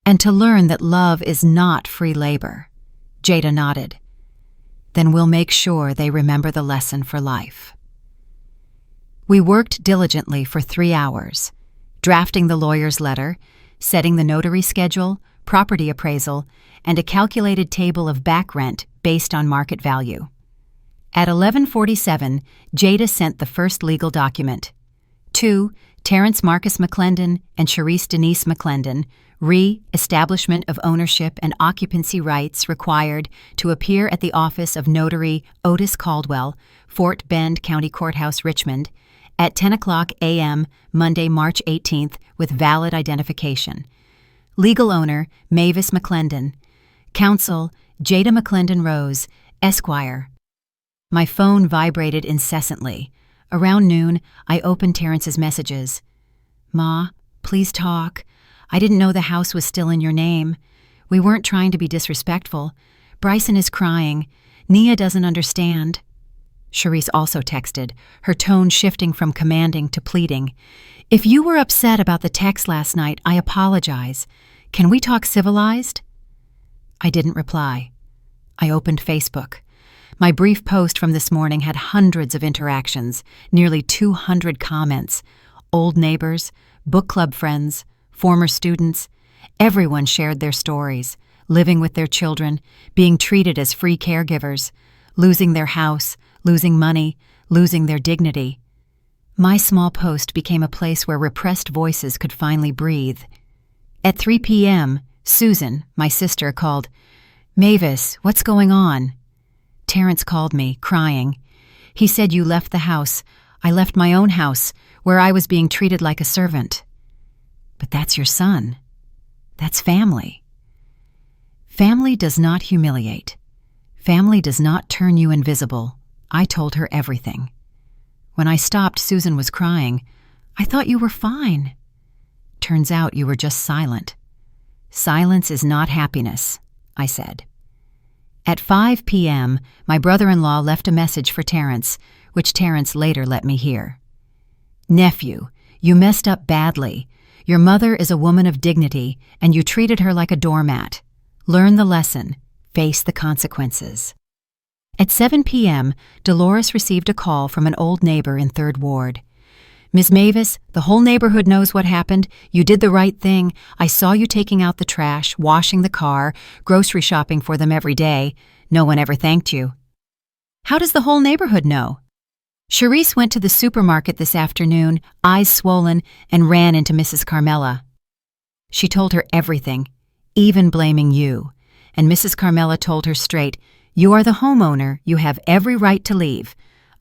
and to learn that love is not free labor." Jada nodded. "Then we'll make sure they remember the lesson for life." We worked diligently for 3 hours, drafting the lawyer's letter, setting the notary schedule, property appraisal, and a calculated table of back rent based on market value. At 11:47, Jada sent the first legal document. To Terrence Marcus McClendon and Charisse Denise McClendon, Establishment of ownership and occupancy rights required to appear at the office of Notary Otis Caldwell, Fort Bend County Courthouse, Richmond, at 10:00 a.m. Monday, March 18th, with valid identification. Legal owner, Mavis McClendon. Counsel, Jada McClendon Rose, Esquire. My phone vibrated incessantly. Around noon, I opened Terrence's messages. "Ma, please talk. I didn't know the house was still in your name. We weren't trying to be disrespectful. Bryson is crying. Nia doesn't understand." Charisse also texted, her tone shifting from commanding to pleading. "If you were upset about the text last night, I apologize. Can we talk civilized?" I didn't reply. I opened Facebook. My brief post from this morning had hundreds of interactions, nearly 200 comments. Old neighbors, book club friends, former students. Everyone shared their stories, living with their children, being treated as free caregivers, losing their house, losing money, losing their dignity. My small post became a place where repressed voices could finally breathe. At 3 p.m., Susan, my sister, called, "Mavis, what's going on?" Terrence called me, crying. He said, "You left the house. I left my own house, where I was being treated like a servant." "But that's your son. That's family." Family does not humiliate. Family does not turn you invisible. I told her everything. When I stopped, Susan was crying. "I thought you were fine." "Turns out you were just silent." "Silence is not happiness," I said. At 5 p.m., my brother-in-law left a message for Terrence, which Terrence later let me hear. "Nephew, you messed up badly. Your mother is a woman of dignity, and you treated her like a doormat. Learn the lesson. Face the consequences." At 7 p.m., Dolores received a call from an old neighbor in 3rd Ward. "Miss Mavis, the whole neighborhood knows what happened. You did the right thing. I saw you taking out the trash, washing the car, grocery shopping for them every day. No one ever thanked you." "How does the whole neighborhood know?" "Charisse went to the supermarket this afternoon, eyes swollen, and ran into Mrs. Carmela. She told her everything, even blaming you. And Mrs. Carmela told her straight, 'You are the homeowner. You have every right to leave.'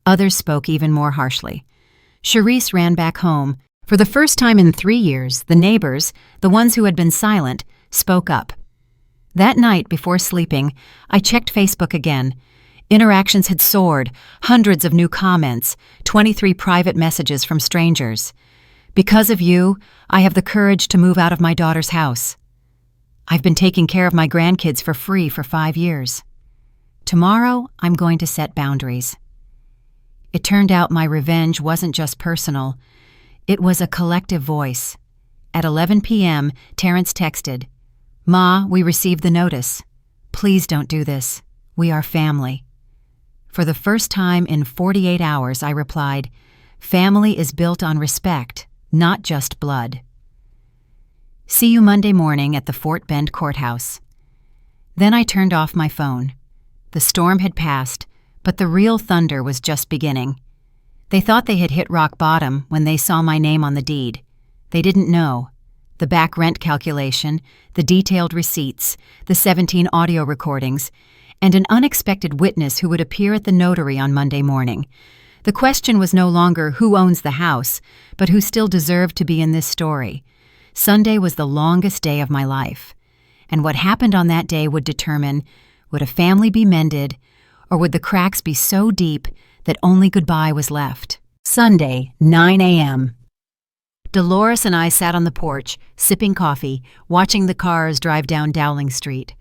Others spoke even more harshly. Charisse ran back home. For the first time in 3 years, the neighbors, the ones who had been silent, spoke up. That night, before sleeping, I checked Facebook again. Interactions had soared, hundreds of new comments, 23 private messages from strangers. "Because of you, I have the courage to move out of my daughter's house. I've been taking care of my grandkids for free for 5 years. Tomorrow, I'm going to set boundaries." It turned out my revenge wasn't just personal. It was a collective voice. At 11 p.m., Terrence texted, "Ma, we received the notice. Please don't do this. We are family." For the first time in 48 hours, I replied, "Family is built on respect, not just blood." See you Monday morning at the Fort Bend Courthouse. Then I turned off my phone. The storm had passed, but the real thunder was just beginning. They thought they had hit rock bottom when they saw my name on the deed. They didn't know. The back rent calculation, the detailed receipts, the 17 audio recordings, and an unexpected witness who would appear at the notary on Monday morning. The question was no longer who owns the house, but who still deserved to be in this story. Sunday was the longest day of my life, and what happened on that day would determine, would a family be mended, or would the cracks be so deep that only goodbye was left? Sunday, 9 a.m. Dolores and I sat on the porch, sipping coffee, watching the cars drive down Dowling Street.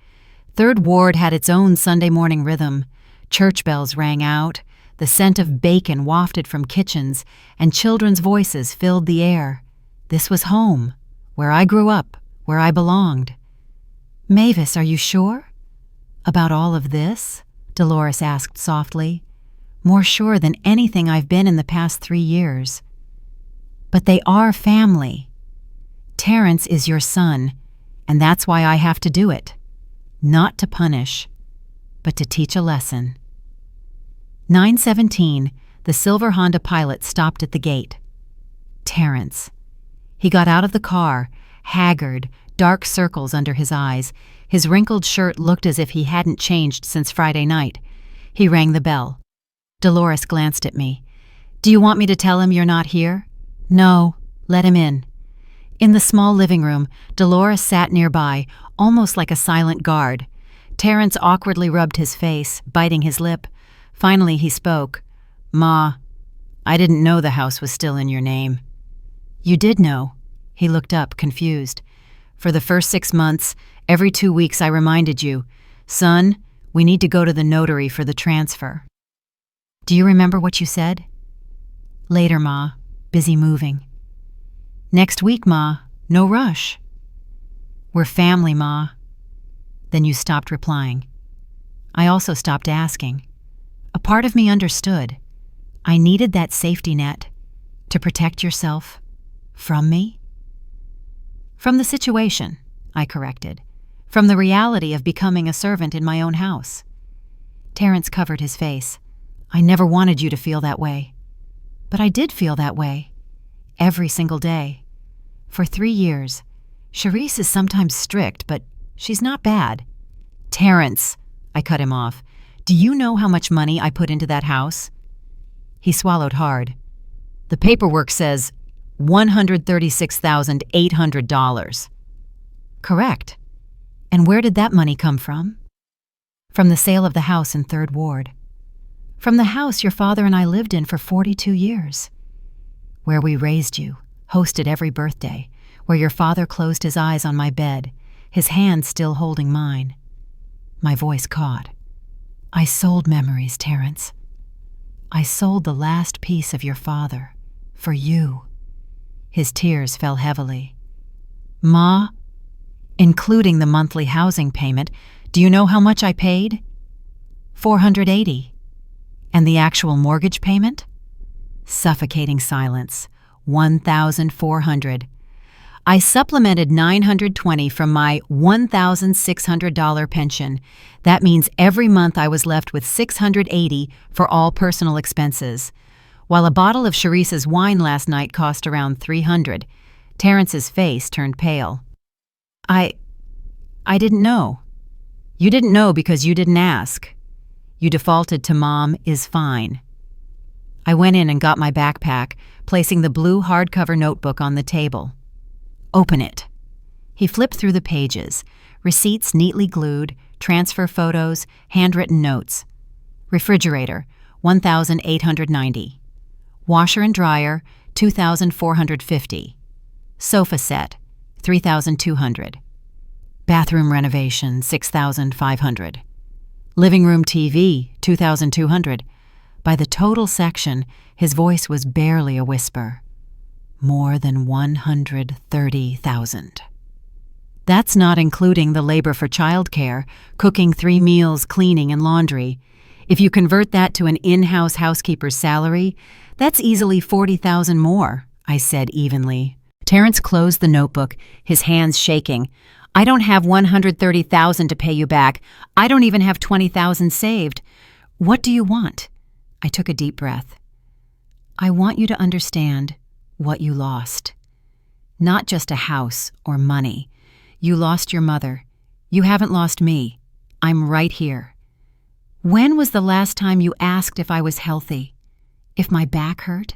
3rd Ward had its own Sunday morning rhythm. Church bells rang out, the scent of bacon wafted from kitchens, and children's voices filled the air. This was home, where I grew up, where I belonged. "Mavis, are you sure about all of this?" Dolores asked softly. "More sure than anything I've been in the past 3 years. But they are family. Terrence is your son, and that's why I have to do it. Not to punish, but to teach a lesson." 9:17, the silver Honda Pilot stopped at the gate. Terrence. He got out of the car, haggard, dark circles under his eyes. His wrinkled shirt looked as if he hadn't changed since Friday night. He rang the bell. Dolores glanced at me. "Do you want me to tell him you're not here?" "No, let him in." In the small living room, Dolores sat nearby, almost like a silent guard. Terrence awkwardly rubbed his face, biting his lip. Finally he spoke. "Ma, I didn't know the house was still in your name." "You did know." He looked up, confused. "For the first 6 months, every 2 weeks I reminded you, 'Son, we need to go to the notary for the transfer.' Do you remember what you said?" "Later, Ma. Busy moving." "Next week, Ma. No rush." "We're family, Ma." Then you stopped replying. I also stopped asking. A part of me understood. I needed that safety net to protect yourself from me. From the situation, I corrected. From the reality of becoming a servant in my own house. Terrence covered his face. "I never wanted you to feel that way." But I did feel that way. Every single day. For 3 years. Charisse is sometimes strict, but she's not bad. "Terrence," I cut him off. "Do you know how much money I put into that house?" He swallowed hard. "The paperwork says $136,800. "Correct. And where did that money come from?" "From the sale of the house in 3rd Ward. From the house your father and I lived in for 42 years. Where we raised you, hosted every birthday, where your father closed his eyes on my bed, his hand still holding mine." My voice caught. "I sold memories, Terrence. I sold the last piece of your father, for you." His tears fell heavily. "Ma, including the monthly housing payment, do you know how much I paid?" $480. "And the actual mortgage payment?" Suffocating silence. $1,400. I supplemented $920 from my $1,600 pension. That means every month I was left with $680 for all personal expenses. While a bottle of Charisse's wine last night cost around $300, Terrence's face turned pale. I didn't know." "You didn't know because you didn't ask. You defaulted to Mom is fine." I went in and got my backpack, placing the blue hardcover notebook on the table. "Open it." He flipped through the pages, receipts neatly glued, transfer photos, handwritten notes. Refrigerator, $1,890. Washer and dryer, $2,450. Sofa set, $3,200. Bathroom renovation, $6,500. Living room TV, $2,200. By the total section, his voice was barely a whisper. More than $130,000. That's not including the labor for childcare, cooking 3 meals, cleaning, and laundry. If you convert that to an in-house housekeeper's salary, that's easily $40,000 more, I said evenly. Terrence closed the notebook, his hands shaking. "I don't have $130,000 to pay you back. I don't even have $20,000 saved. What do you want?" I took a deep breath. "I want you to understand what you lost. Not just a house or money. You lost your mother. You haven't lost me. I'm right here. When was the last time you asked if I was healthy? If my back hurt?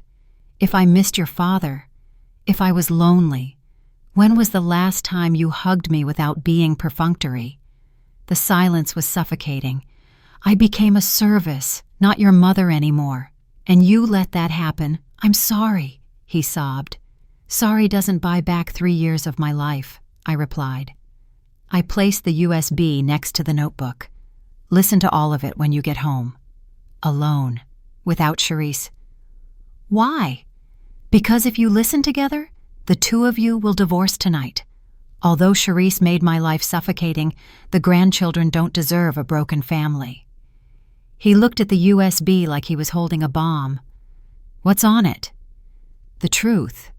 If I missed your father? If I was lonely? When was the last time you hugged me without being perfunctory?" The silence was suffocating. "I became a service, not your mother anymore. And you let that happen. I'm sorry," he sobbed. "Sorry doesn't buy back 3 years of my life," I replied. I placed the USB next to the notebook. "Listen to all of it when you get home. Alone, without Charisse." "Why?" "Because if you listen together, the 2 of you will divorce tonight. Although Charisse made my life suffocating, the grandchildren don't deserve a broken family." He looked at the USB like he was holding a bomb. "What's on it?" "The truth.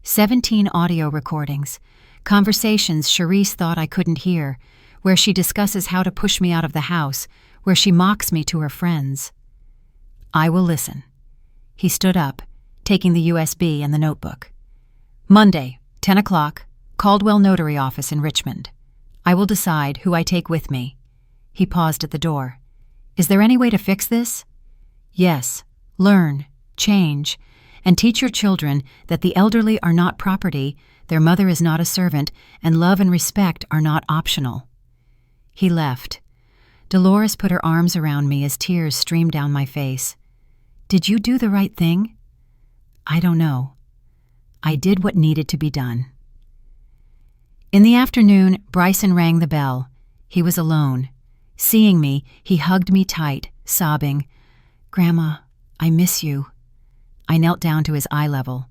17 audio recordings, conversations Charisse thought I couldn't hear, where she discusses how to push me out of the house, where she mocks me to her friends." "I will listen." He stood up, taking the USB and the notebook. "Monday, 10 o'clock, Caldwell Notary Office in Richmond. I will decide who I take with me." He paused at the door. "Is there any way to fix this?" "Yes. Learn, change, and teach your children that the elderly are not property, their mother is not a servant, and love and respect are not optional." He left. Dolores put her arms around me as tears streamed down my face. "Did you do the right thing?" "I don't know. I did what needed to be done." In the afternoon, Bryson rang the bell. He was alone. Seeing me, he hugged me tight, sobbing, "Grandma, I miss you." I knelt down to his eye level.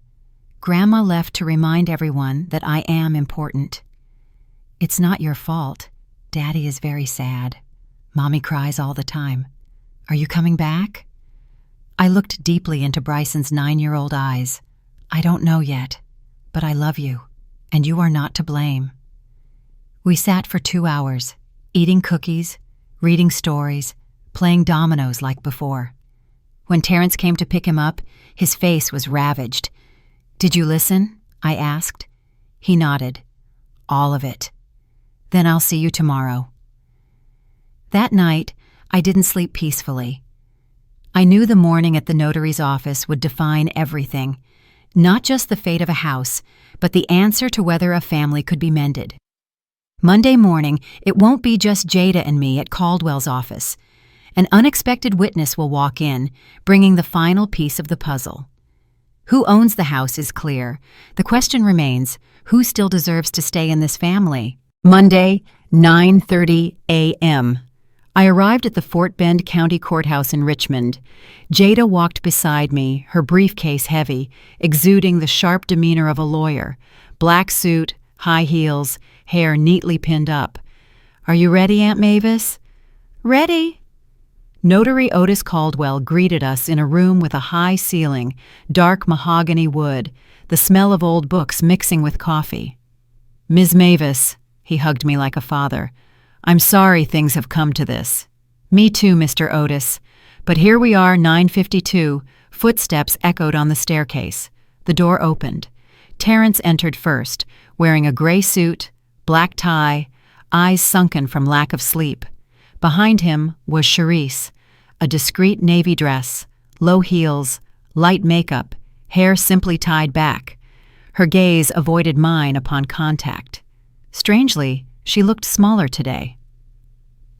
"Grandma left to remind everyone that I am important." "It's not your fault. Daddy is very sad. Mommy cries all the time. Are you coming back?" I looked deeply into Bryson's 9-year-old eyes. "I don't know yet, but I love you, and you are not to blame." We sat for 2 hours, eating cookies, reading stories, playing dominoes like before. When Terrence came to pick him up, his face was ravaged. "Did you listen?" I asked. He nodded. "All of it." "Then I'll see you tomorrow." That night, I didn't sleep peacefully. I knew the morning at the notary's office would define everything, not just the fate of a house, but the answer to whether a family could be mended. Monday morning, it won't be just Jada and me at Caldwell's office. An unexpected witness will walk in, bringing the final piece of the puzzle. Who owns the house is clear. The question remains, who still deserves to stay in this family? Monday, 9:30 a.m. I arrived at the Fort Bend County Courthouse in Richmond. Jada walked beside me, her briefcase heavy, exuding the sharp demeanor of a lawyer. Black suit, high heels, hair neatly pinned up. "Are you ready, Aunt Mavis?" "Ready." Notary Otis Caldwell greeted us in a room with a high ceiling, dark mahogany wood, the smell of old books mixing with coffee. "Ms. Mavis," he hugged me like a father, "I'm sorry things have come to this." "Me too, Mr. Otis. But here we are, 9:52, footsteps echoed on the staircase. The door opened. Terrence entered first, wearing a gray suit, black tie, eyes sunken from lack of sleep. Behind him was Charisse, a discreet navy dress, low heels, light makeup, hair simply tied back. Her gaze avoided mine upon contact. Strangely, she looked smaller today.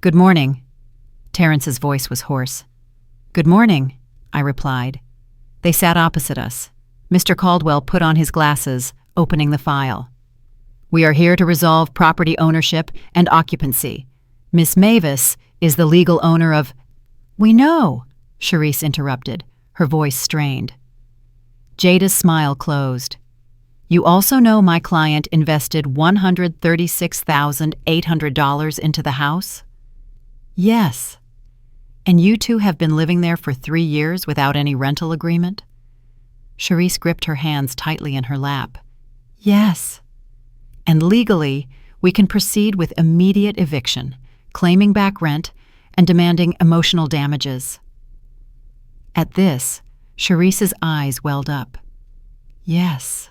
"Good morning." Terrence's voice was hoarse. "Good morning," I replied. They sat opposite us. Mr. Caldwell put on his glasses, opening the file. "We are here to resolve property ownership and occupancy. Miss Mavis is the legal owner of—" "We know," Charisse interrupted, her voice strained. Jada's smile closed. "You also know my client invested $136,800 into the house?" "Yes." "And you two have been living there for 3 years without any rental agreement?" Charisse gripped her hands tightly in her lap. "Yes." "And legally, we can proceed with immediate eviction, claiming back rent, and demanding emotional damages." At this, Charisse's eyes welled up. "Yes."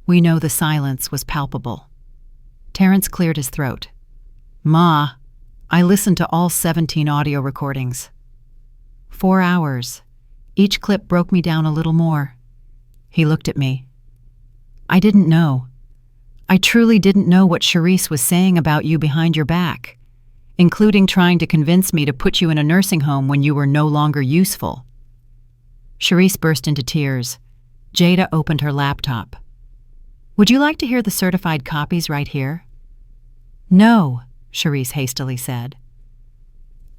We know the silence was palpable. Terrence cleared his throat. "Ma, I listened to all 17 audio recordings. 4 hours. Each clip broke me down a little more." He looked at me. "I didn't know. I truly didn't know what Charisse was saying about you behind your back, including trying to convince me to put you in a nursing home when you were no longer useful." Charisse burst into tears. Jada opened her laptop. "Would you like to hear the certified copies right here?" "No," Charisse hastily said.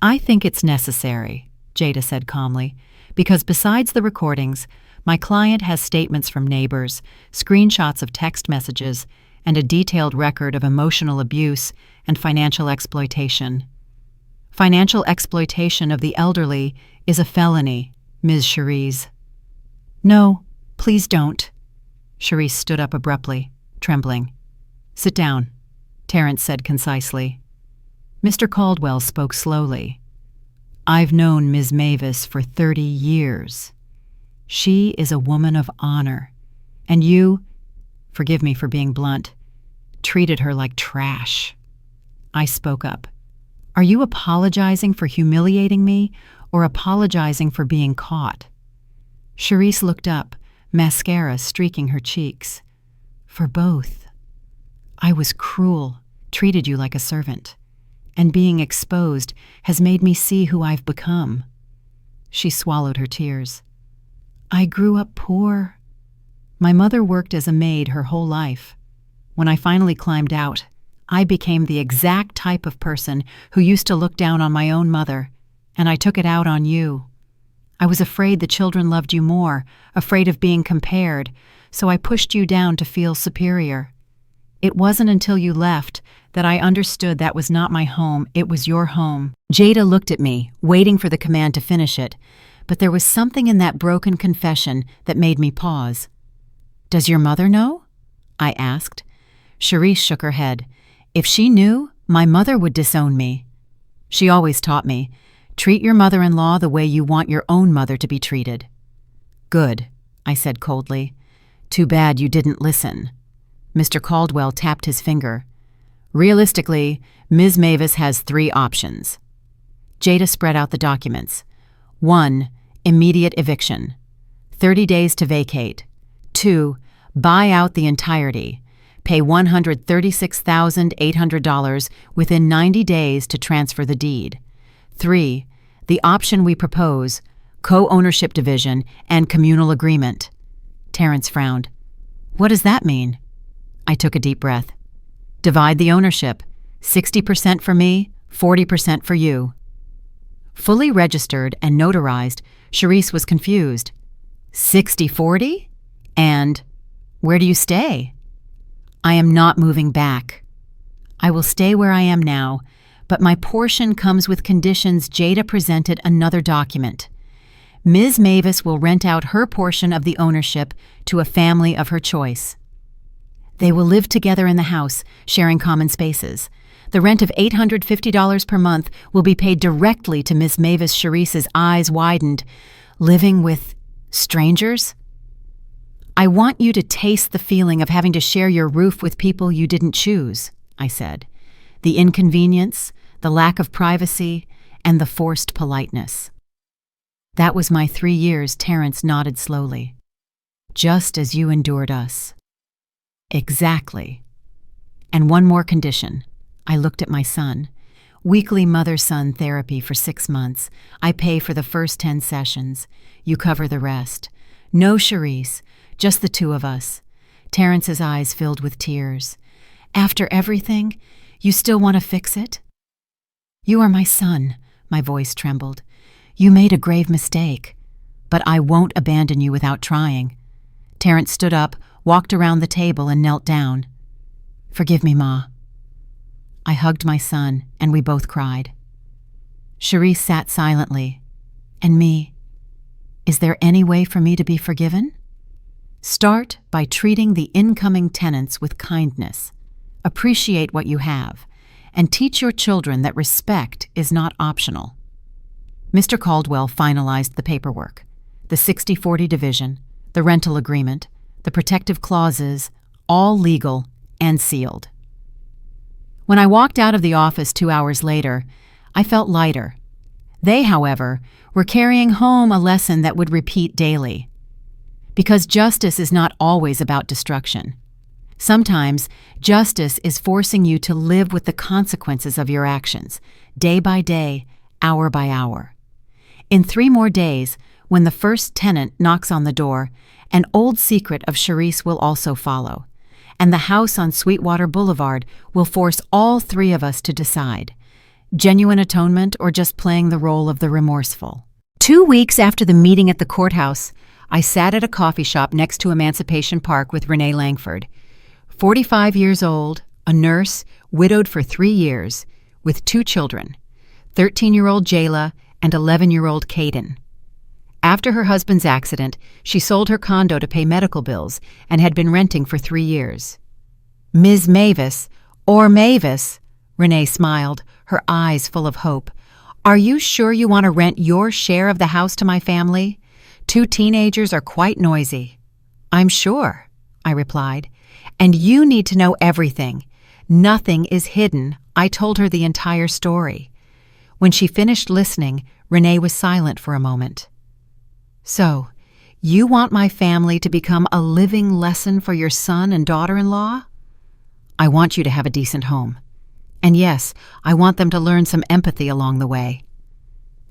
"I think it's necessary," Jada said calmly, "because besides the recordings, my client has statements from neighbors, screenshots of text messages, and a detailed record of emotional abuse and financial exploitation. Financial exploitation of the elderly is a felony, Ms. Charisse." "No, please don't." Charisse stood up abruptly, trembling. "Sit down," Terrence said concisely. Mr. Caldwell spoke slowly. "I've known Ms. Mavis for 30 years. She is a woman of honor, and you—" forgive me for being blunt, treated her like trash. I spoke up. Are you apologizing for humiliating me or apologizing for being caught? Charisse looked up, mascara streaking her cheeks. For both. I was cruel, treated you like a servant, and being exposed has made me see who I've become. She swallowed her tears. I grew up poor. My mother worked as a maid her whole life. When I finally climbed out, I became the exact type of person who used to look down on my own mother, and I took it out on you. I was afraid the children loved you more, afraid of being compared, so I pushed you down to feel superior. It wasn't until you left that I understood that was not my home, it was your home. Jada looked at me, waiting for the command to finish it, but there was something in that broken confession that made me pause. Does your mother know? I asked. Charisse shook her head. If she knew, my mother would disown me. She always taught me, treat your mother-in-law the way you want your own mother to be treated. Good, I said coldly. Too bad you didn't listen. Mr. Caldwell tapped his finger. Realistically, Ms. Mavis has 3 options. Jada spread out the documents. 1. Immediate eviction. 30 days to vacate. 2. Buy out the entirety. Pay $136,800 within 90 days to transfer the deed. 3. The option we propose, co-ownership division and communal agreement. Terrence frowned. What does that mean? I took a deep breath. Divide the ownership. 60% for me, 40% for you. Fully registered and notarized, Charisse was confused. 60-40? And where do you stay? I am not moving back. I will stay where I am now, but my portion comes with conditions. Jada presented another document. Ms. Mavis will rent out her portion of the ownership to a family of her choice. They will live together in the house, sharing common spaces. The rent of $850 per month will be paid directly to Ms. Mavis. Charisse's eyes widened. Living with strangers? I want you to taste the feeling of having to share your roof with people you didn't choose, I said. The inconvenience, the lack of privacy, and the forced politeness. That was my 3 years, Terrence nodded slowly. Just as you endured us. Exactly. And one more condition. I looked at my son. Weekly mother-son therapy for 6 months. I pay for the first 10 sessions. You cover the rest. No Charisse, just the 2 of us. Terrence's eyes filled with tears. After everything, you still want to fix it? You are my son, my voice trembled. You made a grave mistake, but I won't abandon you without trying. Terrence stood up, walked around the table, and knelt down. Forgive me, Ma. I hugged my son, and we both cried. Charisse sat silently. And me? Is there any way for me to be forgiven? Start by treating the incoming tenants with kindness. Appreciate what you have, and teach your children that respect is not optional. Mr. Caldwell finalized the paperwork, the 60-40 division, the rental agreement, the protective clauses, all legal and sealed. When I walked out of the office 2 hours later, I felt lighter. They, however, were carrying home a lesson that would repeat daily. Because justice is not always about destruction. Sometimes, justice is forcing you to live with the consequences of your actions, day by day, hour by hour. In 3 more days, when the first tenant knocks on the door, an old secret of Charisse will also follow, and the house on Sweetwater Boulevard will force all 3 of us to decide, genuine atonement or just playing the role of the remorseful. 2 weeks after the meeting at the courthouse, I sat at a coffee shop next to Emancipation Park with Renee Langford, 45 years old, a nurse, widowed for 3 years, with 2 children, 13-year-old Jayla and 11-year-old Caden. After her husband's accident, she sold her condo to pay medical bills and had been renting for 3 years. Ms. Mavis, or Mavis, Renee smiled, her eyes full of hope. Are you sure you want to rent your share of the house to my family? 2 teenagers are quite noisy. I'm sure, I replied, And you need to know everything. Nothing is hidden. I told her the entire story. When she finished listening, Renee was silent for a moment. So, you want my family to become a living lesson for your son and daughter-in-law? I want you to have a decent home. And yes, I want them to learn some empathy along the way.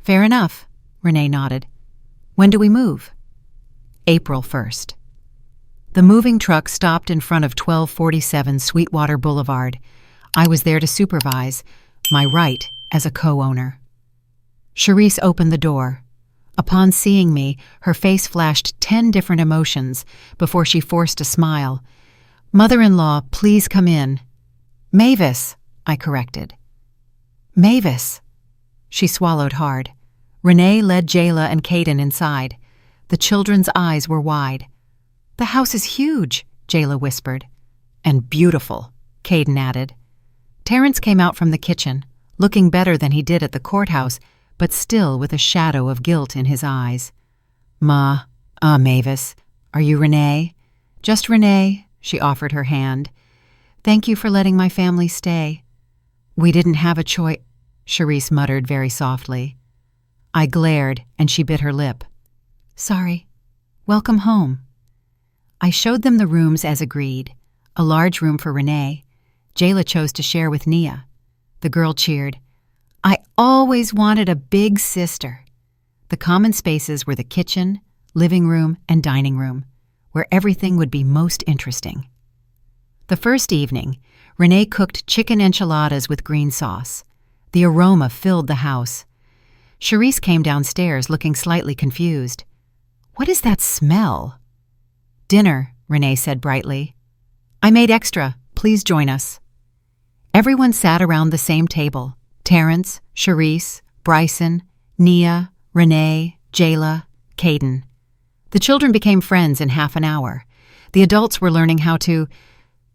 Fair enough, Renee nodded. When do we move? April 1st. The moving truck stopped in front of 1247 Sweetwater Boulevard. I was there to supervise, my right as a co-owner. Charisse opened the door. Upon seeing me, her face flashed 10 different emotions before she forced a smile. Mother-in-law, please come in. Mavis, I corrected. Mavis. She swallowed hard. Renee led Jayla and Caden inside. The children's eyes were wide. The house is huge, Jayla whispered. And beautiful, Caden added. Terrence came out from the kitchen, looking better than he did at the courthouse, but still with a shadow of guilt in his eyes. Mavis, are you Renee? Just Renee, she offered her hand. Thank you for letting my family stay. We didn't have a choice, Charisse muttered very softly. I glared, and she bit her lip. Sorry. Welcome home. I showed them the rooms as agreed. A large room for Renee. Jayla chose to share with Nia. The girl cheered. I always wanted a big sister. The common spaces were the kitchen, living room, and dining room, where everything would be most interesting. The first evening, Renee cooked chicken enchiladas with green sauce. The aroma filled the house. Charisse came downstairs looking slightly confused. What is that smell? Dinner, Renee said brightly. I made extra. Please join us. Everyone sat around the same table. Terrence, Charisse, Bryson, Nia, Renee, Jayla, Caden. The children became friends in half an hour. The adults were learning how to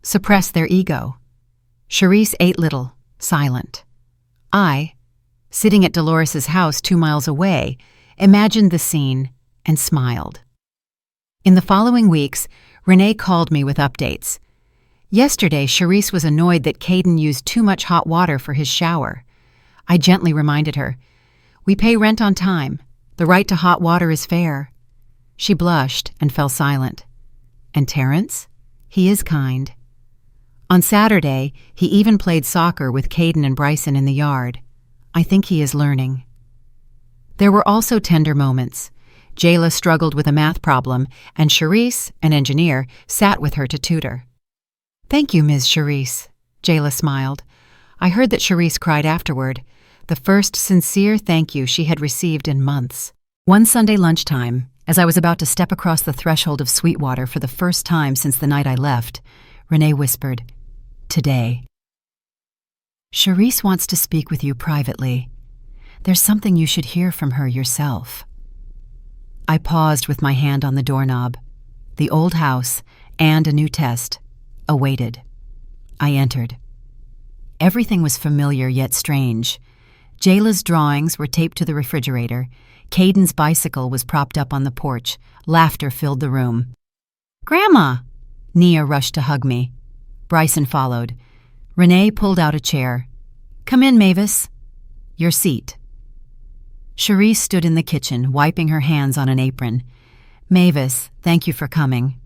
suppress their ego. Charisse ate little, silent. I, sitting at Dolores's house 2 miles away, imagined the scene and smiled. In the following weeks, Renee called me with updates. Yesterday, Charisse was annoyed that Caden used too much hot water for his shower. I gently reminded her, we pay rent on time. The right to hot water is fair. She blushed and fell silent. And Terrence? He is kind. On Saturday, he even played soccer with Caden and Bryson in the yard. I think he is learning. There were also tender moments. Jayla struggled with a math problem, and Charisse, an engineer, sat with her to tutor. Thank you, Ms. Charisse, Jayla smiled. I heard that Charisse cried afterward, the first sincere thank you she had received in months. One Sunday lunchtime, as I was about to step across the threshold of Sweetwater for the first time since the night I left, Renee whispered, Today. Charisse wants to speak with you privately. There's something you should hear from her yourself. I paused with my hand on the doorknob. The old house and a new test awaited. I entered. Everything was familiar yet strange. Jayla's drawings were taped to the refrigerator. Caden's bicycle was propped up on the porch. Laughter filled the room. Grandma! Nia rushed to hug me. Bryson followed. Renee pulled out a chair. Come in, Mavis. Your seat. Charisse stood in the kitchen, wiping her hands on an apron. Mavis, thank you for coming.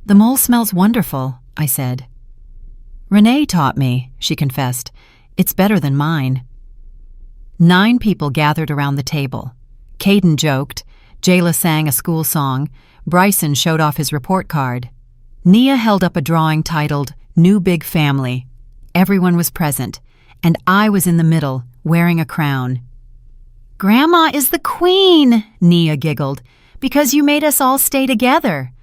The mole smells wonderful, I said. Renee taught me, she confessed. It's better than mine. 9 people gathered around the table. Caden joked. Jayla sang a school song. Bryson showed off his report card. Nia held up a drawing titled, New Big Family. Everyone was present, and I was in the middle, wearing a crown. Grandma is the queen, Nia giggled, because you made us all stay together.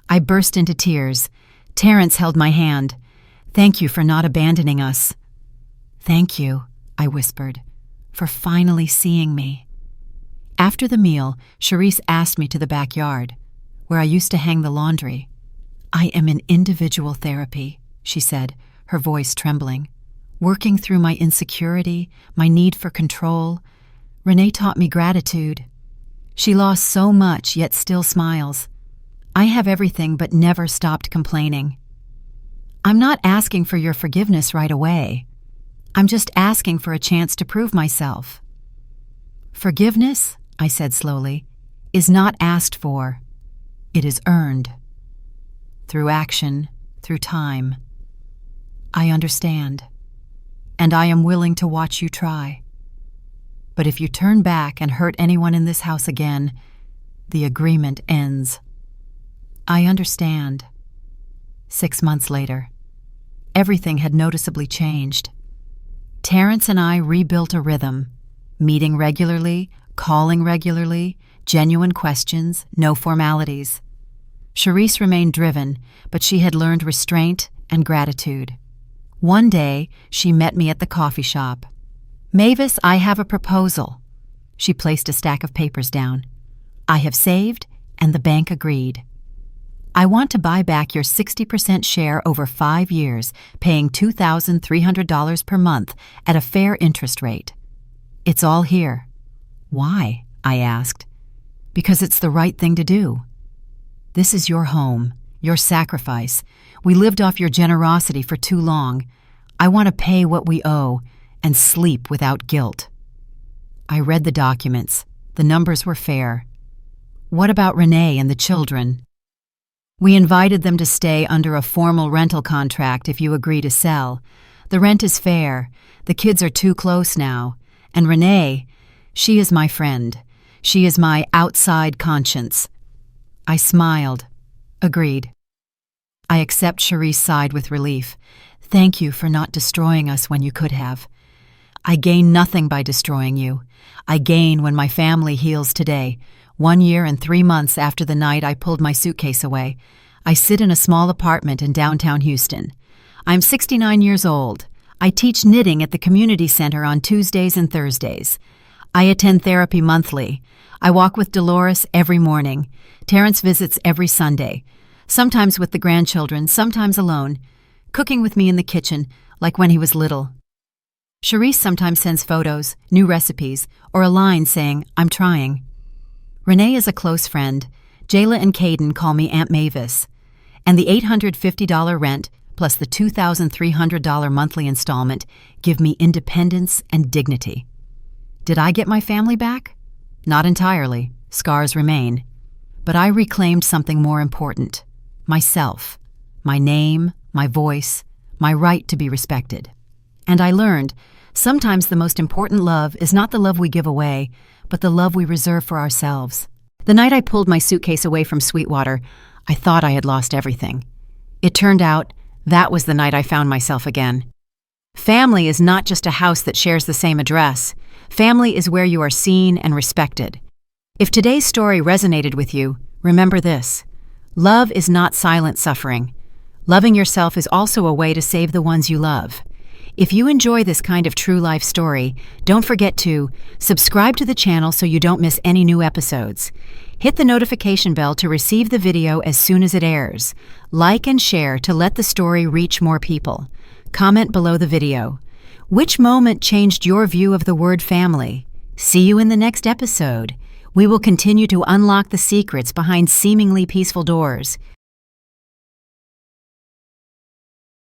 I burst into tears. Terrence held my hand. Thank you for not abandoning us. Thank you, I whispered, for finally seeing me. After the meal, Charisse asked me to the backyard, where I used to hang the laundry. I am in individual therapy, she said, her voice trembling. Working through my insecurity, my need for control. Renee taught me gratitude. She lost so much, yet still smiles. I have everything but never stopped complaining. I'm not asking for your forgiveness right away. I'm just asking for a chance to prove myself. Forgiveness, I said slowly, is not asked for. It is earned. Through action, through time. I understand. And I am willing to watch you try. But if you turn back and hurt anyone in this house again, the agreement ends. I understand. 6 months later, everything had noticeably changed. Terrence and I rebuilt a rhythm, meeting regularly, calling regularly, genuine questions, no formalities. Charisse remained driven, but she had learned restraint and gratitude. One day, she met me at the coffee shop. "Mavis, I have a proposal." She placed a stack of papers down. "I have saved, and the bank agreed. I want to buy back your 60% share over 5 years, paying $2,300 per month at a fair interest rate. It's all here." "Why?" I asked. "Because it's the right thing to do. This is your home, your sacrifice. We lived off your generosity for too long. I want to pay what we owe and sleep without guilt." I read the documents. The numbers were fair. "What about Renee and the children?" "We invited them to stay under a formal rental contract if you agree to sell. The rent is fair. The kids are too close now. And Renee, she is my friend. She is my outside conscience." I smiled. Agreed. I accept Charisse's side with relief. "Thank you for not destroying us when you could have. I gain nothing by destroying you. I gain when my family heals today. 1 year and 3 months after the night I pulled my suitcase away, I sit in a small apartment in downtown Houston. I'm 69 years old. I teach knitting at the community center on Tuesdays and Thursdays. I attend therapy monthly. I walk with Dolores every morning. Terrence visits every Sunday, sometimes with the grandchildren, sometimes alone, cooking with me in the kitchen, like when he was little. Charisse sometimes sends photos, new recipes, or a line saying, "I'm trying." Renee is a close friend. Jayla and Caden call me Aunt Mavis. And the $850 rent, plus the $2,300 monthly installment, give me independence and dignity. Did I get my family back? Not entirely. Scars remain. But I reclaimed something more important. Myself. My name, my voice, my right to be respected. And I learned, sometimes the most important love is not the love we give away, but the love we reserve for ourselves. The night I pulled my suitcase away from Sweetwater, I thought I had lost everything. It turned out that was the night I found myself again. Family is not just a house that shares the same address. Family is where you are seen and respected. If today's story resonated with you, remember this. Love is not silent suffering. Loving yourself is also a way to save the ones you love. If you enjoy this kind of true life story, don't forget to subscribe to the channel so you don't miss any new episodes. Hit the notification bell to receive the video as soon as it airs. Like and share to let the story reach more people. Comment below the video. Which moment changed your view of the word family? See you in the next episode. We will continue to unlock the secrets behind seemingly peaceful doors.